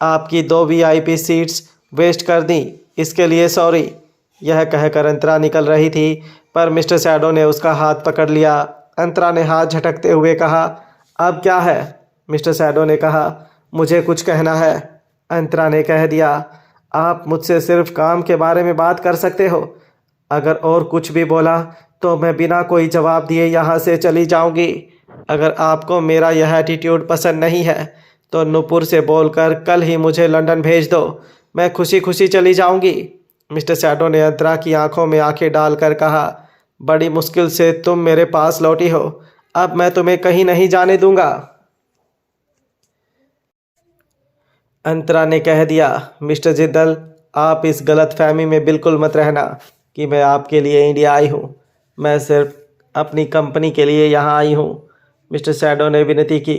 S1: आपकी 2 VIP सीट्स वेस्ट कर दी, इसके लिए सॉरी। यह कहकर अंतरा निकल रही थी, पर मिस्टर सैडो ने उसका हाथ पकड़ लिया। अंतरा ने हाथ झटकते हुए कहा, अब क्या है? मिस्टर सैडो ने कहा, मुझे कुछ कहना है। अंतरा ने कह दिया, आप मुझसे सिर्फ काम के बारे में बात कर सकते हो। अगर और कुछ भी बोला तो मैं बिना कोई जवाब दिए यहाँ से चली जाऊँगी। अगर आपको मेरा यह एटीट्यूड पसंद नहीं है तो नूपुर से बोलकर कल ही मुझे लंदन भेज दो, मैं खुशी खुशी चली जाऊँगी। मिस्टर सैडो ने अंतरा की आंखों में आंखें डालकर कहा, बड़ी मुश्किल से तुम मेरे पास लौटी हो, अब मैं तुम्हें कहीं नहीं जाने दूंगा। अंतरा ने कह दिया, मिस्टर जिंदल, आप इस गलत फहमी में बिल्कुल मत रहना कि मैं आपके लिए इंडिया आई हूँ। मैं सिर्फ अपनी कंपनी के लिए यहाँ आई हूँ। मिस्टर सैडो ने विनती की।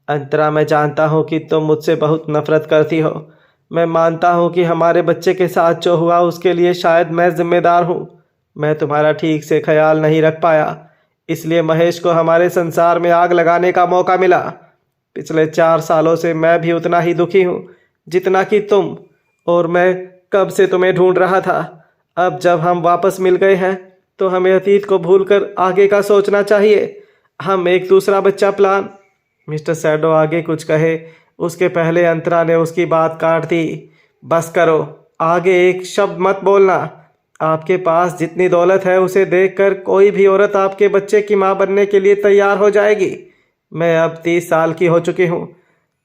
S1: अंतरा, मैं जानता हूँ कि तुम मुझसे बहुत नफरत करती हो। मैं मानता हूँ कि हमारे बच्चे के साथ जो हुआ उसके लिए शायद मैं जिम्मेदार हूँ। मैं तुम्हारा ठीक से ख्याल नहीं रख पाया, इसलिए महेश को हमारे संसार में आग लगाने का मौका मिला। पिछले 4 सालों से मैं भी उतना ही दुखी हूँ जितना कि तुम, और मैं कब से तुम्हें ढूंढ रहा था। अब जब हम वापस मिल गए हैं तो हमें अतीत को भूलकर आगे का सोचना चाहिए। हम एक दूसरा बच्चा प्लान। मिस्टर सैडो आगे कुछ कहे उसके पहले अंतरा ने उसकी बात काट दी। बस करो, आगे एक शब्द मत बोलना। आपके पास जितनी दौलत है उसे देखकर कोई भी औरत आपके बच्चे की मां बनने के लिए तैयार हो जाएगी। मैं अब 30 साल की हो चुकी हूँ।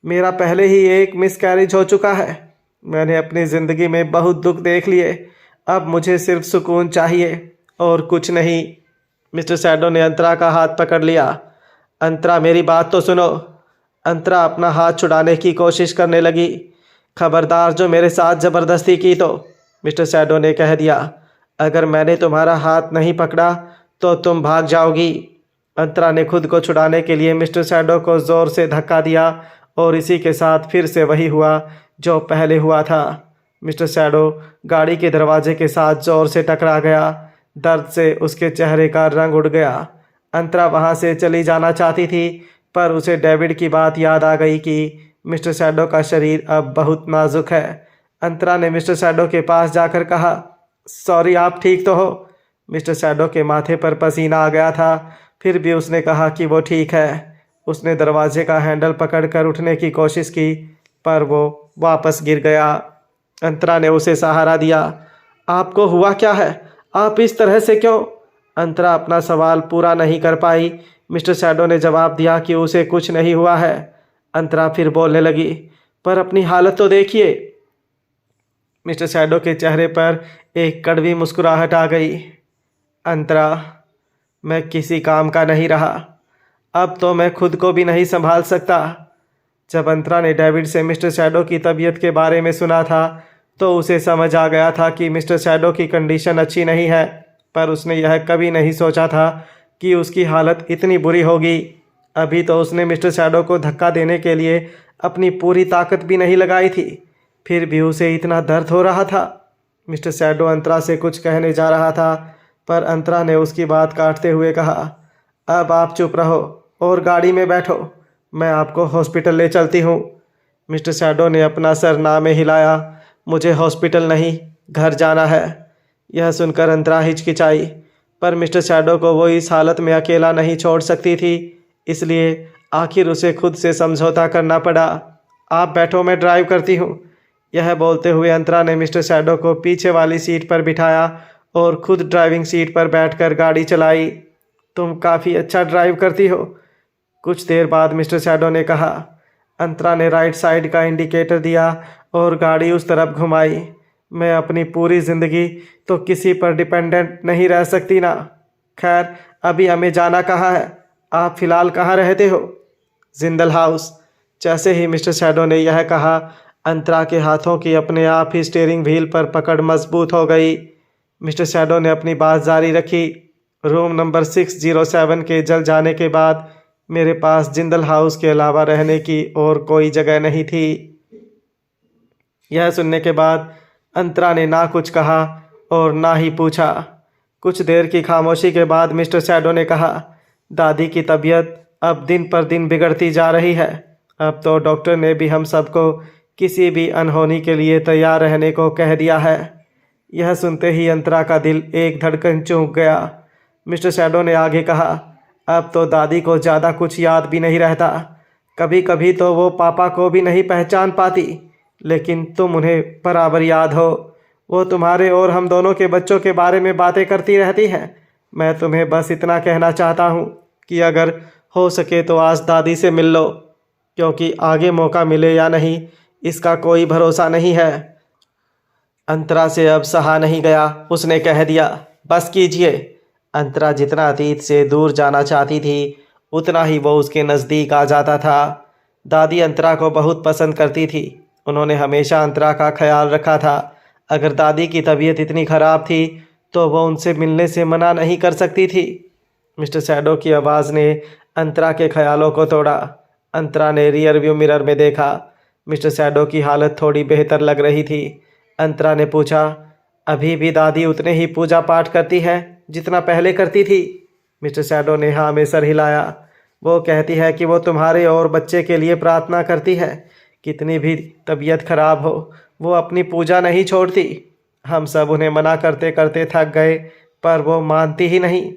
S1: मेरा पहले ही एक मिसकैरेज हो चुका है। मैंने अपनी ज़िंदगी में बहुत दुख देख लिए। अब मुझे सिर्फ सुकून चाहिए और कुछ नहीं। मिस्टर सैडो ने अंतरा का हाथ पकड़ लिया। अंतरा, मेरी बात तो सुनो। अंतरा अपना हाथ छुड़ाने की कोशिश करने लगी। खबरदार, जो मेरे साथ ज़बरदस्ती की तो, मिस्टर सैडो ने कह दिया। अगर मैंने तुम्हारा हाथ नहीं पकड़ा तो तुम भाग जाओगी। अंतरा ने खुद को छुड़ाने के लिए मिस्टर सैडो को ज़ोर से धक्का दिया और इसी के साथ फिर से वही हुआ जो पहले हुआ था। मिस्टर सैडो गाड़ी के दरवाजे के साथ ज़ोर से टकरा गया। दर्द से उसके चेहरे का रंग उड़ गया। अंतरा वहाँ से चली जाना चाहती थी, पर उसे डेविड की बात याद आ गई कि मिस्टर सैडो का शरीर अब बहुत नाजुक है। अंतरा ने मिस्टर सैडो के पास जाकर कहा, सॉरी, आप ठीक तो हो? मिस्टर सैडो के माथे पर पसीना आ गया था, फिर भी उसने कहा कि वो ठीक है। उसने दरवाजे का हैंडल पकड़कर उठने की कोशिश की, पर वो वापस गिर गया। अंतरा ने उसे सहारा दिया। आपको हुआ क्या है? आप इस तरह से क्यों? अंतरा अपना सवाल पूरा नहीं कर पाई। मिस्टर सैडो ने जवाब दिया कि उसे कुछ नहीं हुआ है। अंतरा फिर बोलने लगी, पर अपनी हालत तो देखिए। मिस्टर सैडो के चेहरे पर एक कड़वी मुस्कुराहट आ गई। अंतरा, मैं किसी काम का नहीं रहा। अब तो मैं खुद को भी नहीं संभाल सकता। जब अंतरा ने डेविड से मिस्टर सैडो की तबीयत के बारे में सुना था तो उसे समझ आ गया था कि मिस्टर सैडो की कंडीशन अच्छी नहीं है, पर उसने यह कभी नहीं सोचा था कि उसकी हालत इतनी बुरी होगी। अभी तो उसने मिस्टर सैडो को धक्का देने के लिए अपनी पूरी ताकत भी नहीं लगाई थी, फिर भी उसे इतना दर्द हो रहा था। मिस्टर सैडो अंतरा से कुछ कहने जा रहा था, पर अंतरा ने उसकी बात काटते हुए कहा, अब आप चुप रहो और गाड़ी में बैठो, मैं आपको हॉस्पिटल ले चलती हूँ। मिस्टर सैडो ने अपना सर ना में हिलाया। मुझे हॉस्पिटल नहीं, घर जाना है। यह सुनकर अंतरा हिचकिचाई, पर मिस्टर सैडो को वो इस हालत में अकेला नहीं छोड़ सकती थी, इसलिए आखिर उसे खुद से समझौता करना पड़ा। आप बैठो, मैं ड्राइव करती हूँ। यह बोलते हुए अंतरा ने मिस्टर सैडो को पीछे वाली सीट पर बिठाया और खुद ड्राइविंग सीट पर बैठकर गाड़ी चलाई। तुम काफ़ी अच्छा ड्राइव करती हो, कुछ देर बाद मिस्टर सैडो ने कहा। अंतरा ने राइट साइड का इंडिकेटर दिया और गाड़ी उस तरफ घुमाई। मैं अपनी पूरी ज़िंदगी तो किसी पर डिपेंडेंट नहीं रह सकती ना। खैर, अभी हमें जाना कहाँ है? आप फ़िलहाल कहाँ रहते हो? जिंदल हाउस। जैसे ही मिस्टर सैडो ने यह कहा, अंतरा के हाथों की अपने आप ही स्टीयरिंग व्हील पर पकड़ मजबूत हो गई। मिस्टर सैडो ने अपनी बात जारी रखी। रूम नंबर 607 के जल जाने के बाद मेरे पास जिंदल हाउस के अलावा रहने की और कोई जगह नहीं थी। यह सुनने के बाद अंतरा ने ना कुछ कहा और ना ही पूछा। कुछ देर की खामोशी के बाद मिस्टर सैडो ने कहा, दादी की तबीयत अब दिन पर दिन बिगड़ती जा रही है। अब तो डॉक्टर ने भी हम सबको किसी भी अनहोनी के लिए तैयार रहने को कह दिया है। यह सुनते ही अंतरा का दिल एक धड़कन चूक गया। मिस्टर सैडो ने आगे कहा, अब तो दादी को ज़्यादा कुछ याद भी नहीं रहता। कभी कभी तो वो पापा को भी नहीं पहचान पाती, लेकिन तुम उन्हें बराबर याद हो। वो तुम्हारे और हम दोनों के बच्चों के बारे में बातें करती रहती हैं। मैं तुम्हें बस इतना कहना चाहता हूँ कि अगर हो सके तो आज दादी से मिल लो, क्योंकि आगे मौका मिले या नहीं इसका कोई भरोसा नहीं है। अंतरा से अब सहा नहीं गया, उसने कह दिया, बस कीजिए। अंतरा जितना अतीत से दूर जाना चाहती थी उतना ही वो उसके नज़दीक आ जाता था। दादी अंतरा को बहुत पसंद करती थी। उन्होंने हमेशा अंतरा का ख्याल रखा था। अगर दादी की तबीयत इतनी ख़राब थी तो वो उनसे मिलने से मना नहीं कर सकती थी। मिस्टर शैडो की आवाज़ ने अंतरा के ख्यालों को तोड़ा। अंतरा ने रियर व्यू मिरर में देखा। मिस्टर शैडो की हालत थोड़ी बेहतर लग रही थी। अंतरा ने पूछा, अभी भी दादी उतने ही पूजा पाठ करती है जितना पहले करती थी? मिस्टर शैडो ने हाँ में सर हिलाया। वो कहती है कि वो तुम्हारे और बच्चे के लिए प्रार्थना करती है। कितनी भी तबीयत खराब हो, वो अपनी पूजा नहीं छोड़ती। हम सब उन्हें मना करते करते थक गए, पर वो मानती ही नहीं।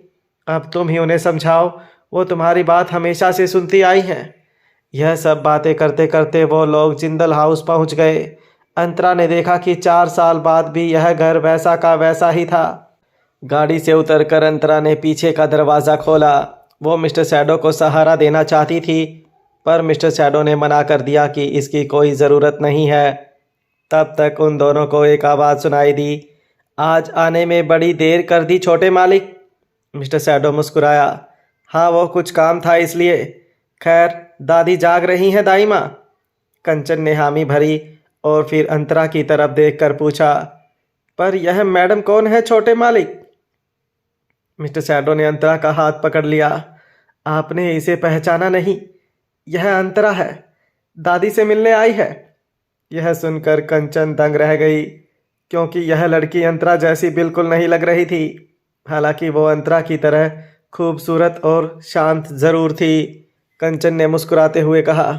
S1: अब तुम ही उन्हें समझाओ, वो तुम्हारी बात हमेशा से सुनती आई हैं। यह सब बातें करते करते वो लोग जिंदल हाउस पहुंच गए। अंतरा ने देखा कि 4 साल बाद भी यह घर वैसा का वैसा ही था। गाड़ी से उतरकर अंतरा ने पीछे का दरवाज़ा खोला। वो मिस्टर शैडो को सहारा देना चाहती थी, पर मिस्टर शैडो ने मना कर दिया कि इसकी कोई ज़रूरत नहीं है। तब तक उन दोनों को एक आवाज़ सुनाई दी, आज आने में बड़ी देर कर दी छोटे मालिक। मिस्टर शैडो मुस्कुराया, हाँ वो कुछ काम था इसलिए। खैर दादी जाग रही हैं दाई माँ? कंचन ने हामी भरी और फिर अंतरा की तरफ देखकर पूछा, पर यह मैडम कौन है छोटे मालिक? मिस्टर शैडो ने अंतरा का हाथ पकड़ लिया। आपने इसे पहचाना नहीं? यह अंतरा है, दादी से मिलने आई है। यह सुनकर कंचन दंग रह गई, क्योंकि यह लड़की अंतरा जैसी बिल्कुल नहीं लग रही थी। हालांकि वो अंतरा की तरह खूबसूरत और शांत ज़रूर थी। कंचन ने मुस्कुराते हुए कहा,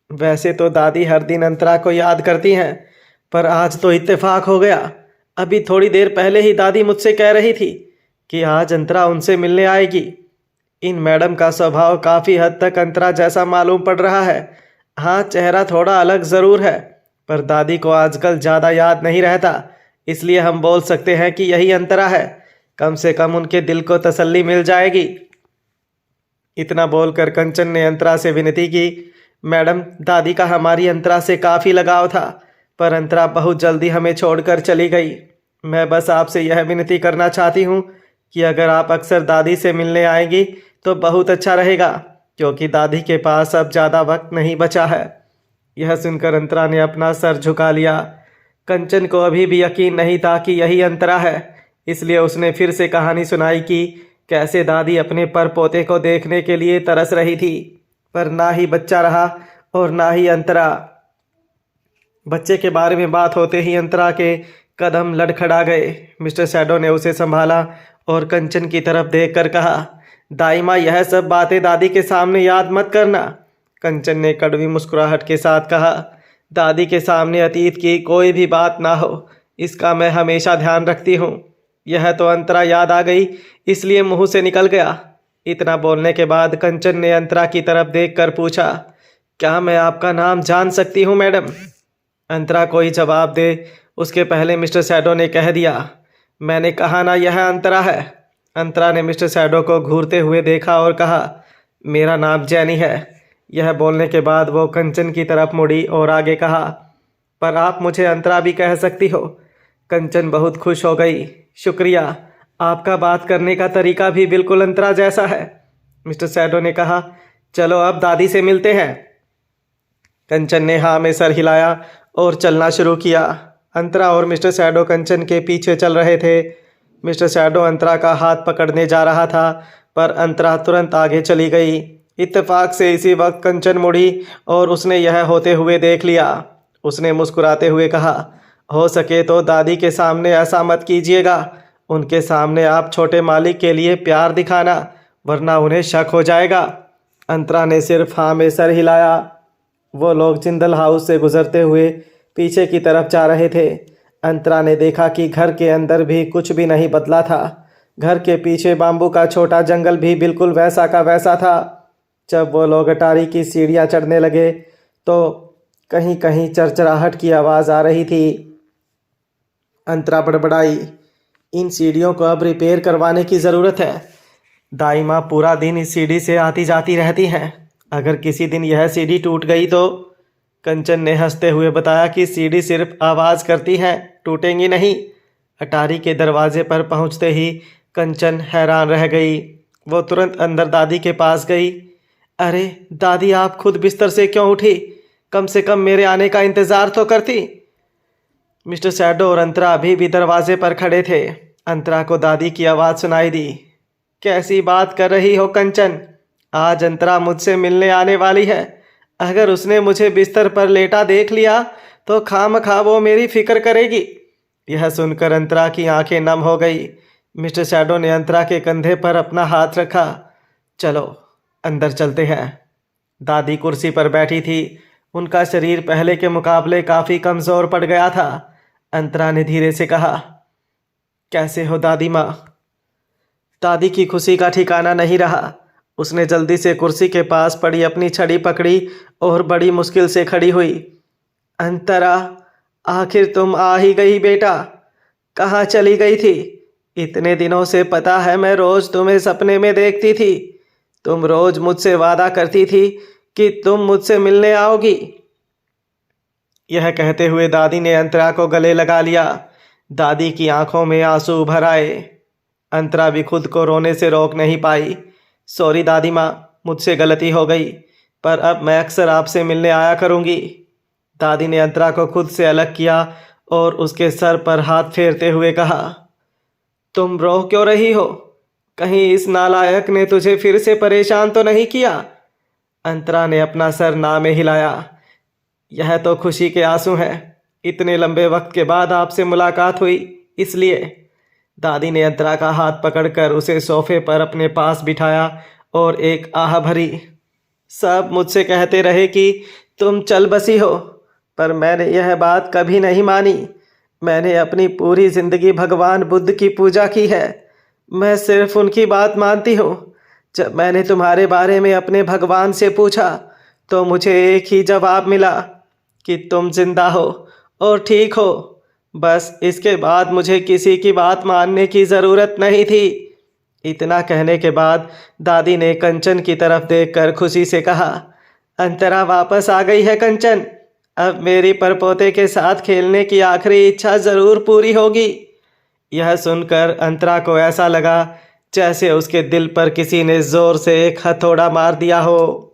S1: वैसे तो दादी हर दिन अंतरा को याद करती हैं, पर आज तो इत्तेफाक हो गया। अभी थोड़ी देर पहले ही दादी मुझसे कह रही थी कि आज अंतरा उनसे मिलने आएगी। इन मैडम का स्वभाव काफ़ी हद तक अंतरा जैसा मालूम पड़ रहा है। हाँ, चेहरा थोड़ा अलग ज़रूर है, पर दादी को आजकल ज़्यादा याद नहीं रहता, इसलिए हम बोल सकते हैं कि यही अंतरा है। कम से कम उनके दिल को तसल्ली मिल जाएगी। इतना बोलकर कंचन ने अंतरा से विनती की, मैडम दादी का हमारी अंतरा से काफ़ी लगाव था, पर अंतरा बहुत जल्दी हमें छोड़कर चली गई। मैं बस आपसे यह विनती करना चाहती हूँ कि अगर आप अक्सर दादी से मिलने आएंगी तो बहुत अच्छा रहेगा, क्योंकि दादी के पास अब ज़्यादा वक्त नहीं बचा है। यह सुनकर अंतरा ने अपना सर झुका लिया। कंचन को अभी भी यकीन नहीं था कि यही अंतरा है, इसलिए उसने फिर से कहानी सुनाई कि कैसे दादी अपने पर पोते को देखने के लिए तरस रही थी, पर ना ही बच्चा रहा और ना ही अंतरा। बच्चे के बारे में बात होते ही अंतरा के कदम लड़खड़ा गए। मिस्टर शैडो ने उसे संभाला और कंचन की तरफ देखकर कहा, दाई माँ यह सब बातें दादी के सामने याद मत करना। कंचन ने कड़वी मुस्कुराहट के साथ कहा, दादी के सामने अतीत की कोई भी बात ना हो, इसका मैं हमेशा ध्यान रखती हूँ। यह तो अंतरा याद आ गई, इसलिए मुंह से निकल गया। इतना बोलने के बाद कंचन ने अंतरा की तरफ देखकर पूछा, क्या मैं आपका नाम जान सकती हूँ मैडम? अंतरा कोई जवाब दे उसके पहले मिस्टर शैडो ने कह दिया, मैंने कहा ना यह अंतरा है। अंतरा ने मिस्टर शैडो को घूरते हुए देखा और कहा, मेरा नाम जैनी है। यह बोलने के बाद वो कंचन की तरफ मुड़ी और आगे कहा, पर आप मुझे अंतरा भी कह सकती हो। कंचन बहुत खुश हो गई। शुक्रिया, आपका बात करने का तरीका भी बिल्कुल अंतरा जैसा है। मिस्टर शैडो ने कहा, चलो अब दादी से मिलते हैं। कंचन ने हाँ में सर हिलाया और चलना शुरू किया। अंतरा और मिस्टर शैडो कंचन के पीछे चल रहे थे। मिस्टर शैडो अंतरा का हाथ पकड़ने जा रहा था, पर अंतरा तुरंत आगे चली गई। इत्तेफाक से इसी वक्त कंचन मुड़ी और उसने यह होते हुए देख लिया। उसने मुस्कुराते हुए कहा, हो सके तो दादी के सामने ऐसा मत कीजिएगा। उनके सामने आप छोटे मालिक के लिए प्यार दिखाना, वरना उन्हें शक हो जाएगा। अंतरा ने सिर्फ हाँ में सर हिलाया। वो लोग जिंदल हाउस से गुजरते हुए पीछे की तरफ जा रहे थे। अंतरा ने देखा कि घर के अंदर भी कुछ भी नहीं बदला था। घर के पीछे बाम्बू का छोटा जंगल भी बिल्कुल वैसा का वैसा था। जब वो लोग अटारी की सीढ़ियाँ चढ़ने लगे तो कहीं कहीं चरचराहट की आवाज़ आ रही थी। अंतरा बड़बड़ाई, इन सीढ़ियों को अब रिपेयर करवाने की ज़रूरत है। दाई माँ पूरा दिन इस सीढ़ी से आती जाती रहती हैं। अगर किसी दिन यह सीढ़ी टूट गई तो? कंचन ने हंसते हुए बताया कि सीढ़ी सिर्फ आवाज़ करती है, टूटेंगी नहीं। अटारी के दरवाजे पर पहुंचते ही कंचन हैरान रह गई। वो तुरंत अंदर दादी के पास गई। अरे दादी, आप खुद बिस्तर से क्यों उठी? कम से कम मेरे आने का इंतज़ार तो करती। मिस्टर शैडो और अंतरा अभी भी दरवाजे पर खड़े थे। अंतरा को दादी की आवाज़ सुनाई दी। कैसी बात कर रही हो कंचन? आज अंतरा मुझसे मिलने आने वाली है। अगर उसने मुझे बिस्तर पर लेटा देख लिया तो खामखा वो मेरी फिक्र करेगी। यह सुनकर अंतरा की आंखें नम हो गई। मिस्टर शैडो ने अंतरा के कंधे पर अपना हाथ रखा। चलो अंदर चलते हैं। दादी कुर्सी पर बैठी थी। उनका शरीर पहले के मुकाबले काफ़ी कमज़ोर पड़ गया था। अंतरा ने धीरे से कहा, कैसे हो दादी माँ? दादी की खुशी का ठिकाना नहीं रहा। उसने जल्दी से कुर्सी के पास पड़ी अपनी छड़ी पकड़ी और बड़ी मुश्किल से खड़ी हुई। अंतरा, आखिर तुम आ ही गई बेटा। कहाँ चली गई थी? इतने दिनों से पता है मैं रोज़ तुम्हें सपने में देखती थी। तुम रोज़ मुझसे वादा करती थी कि तुम मुझसे मिलने आओगी। यह कहते हुए दादी ने अंतरा को गले लगा लिया। दादी की आंखों में आंसू भर आए। अंतरा भी खुद को रोने से रोक नहीं पाई। सॉरी दादी माँ, मुझसे गलती हो गई, पर अब मैं अक्सर आपसे मिलने आया करूँगी। दादी ने अंतरा को खुद से अलग किया और उसके सर पर हाथ फेरते हुए कहा, तुम रो क्यों रही हो? कहीं इस नालायक ने तुझे फिर से परेशान तो नहीं किया? अंतरा ने अपना सर ना में हिलाया। यह तो खुशी के आंसू हैं। इतने लंबे वक्त के बाद आपसे मुलाकात हुई, इसलिए। दादी ने अंतरा का हाथ पकड़कर उसे सोफे पर अपने पास बिठाया और एक आह भरी। सब मुझसे कहते रहे कि तुम चल बसी हो, पर मैंने यह बात कभी नहीं मानी। मैंने अपनी पूरी जिंदगी भगवान बुद्ध की पूजा की है। मैं सिर्फ उनकी बात मानती हूँ। जब मैंने तुम्हारे बारे में अपने भगवान से पूछा तो मुझे एक ही जवाब मिला कि तुम जिंदा हो और ठीक हो। बस इसके बाद मुझे किसी की बात मानने की ज़रूरत नहीं थी। इतना कहने के बाद दादी ने कंचन की तरफ देखकर खुशी से कहा, अंतरा वापस आ गई है कंचन। अब मेरी परपोते के साथ खेलने की आखिरी इच्छा ज़रूर पूरी होगी। यह सुनकर अंतरा को ऐसा लगा जैसे उसके दिल पर किसी ने ज़ोर से एक हथौड़ा मार दिया हो।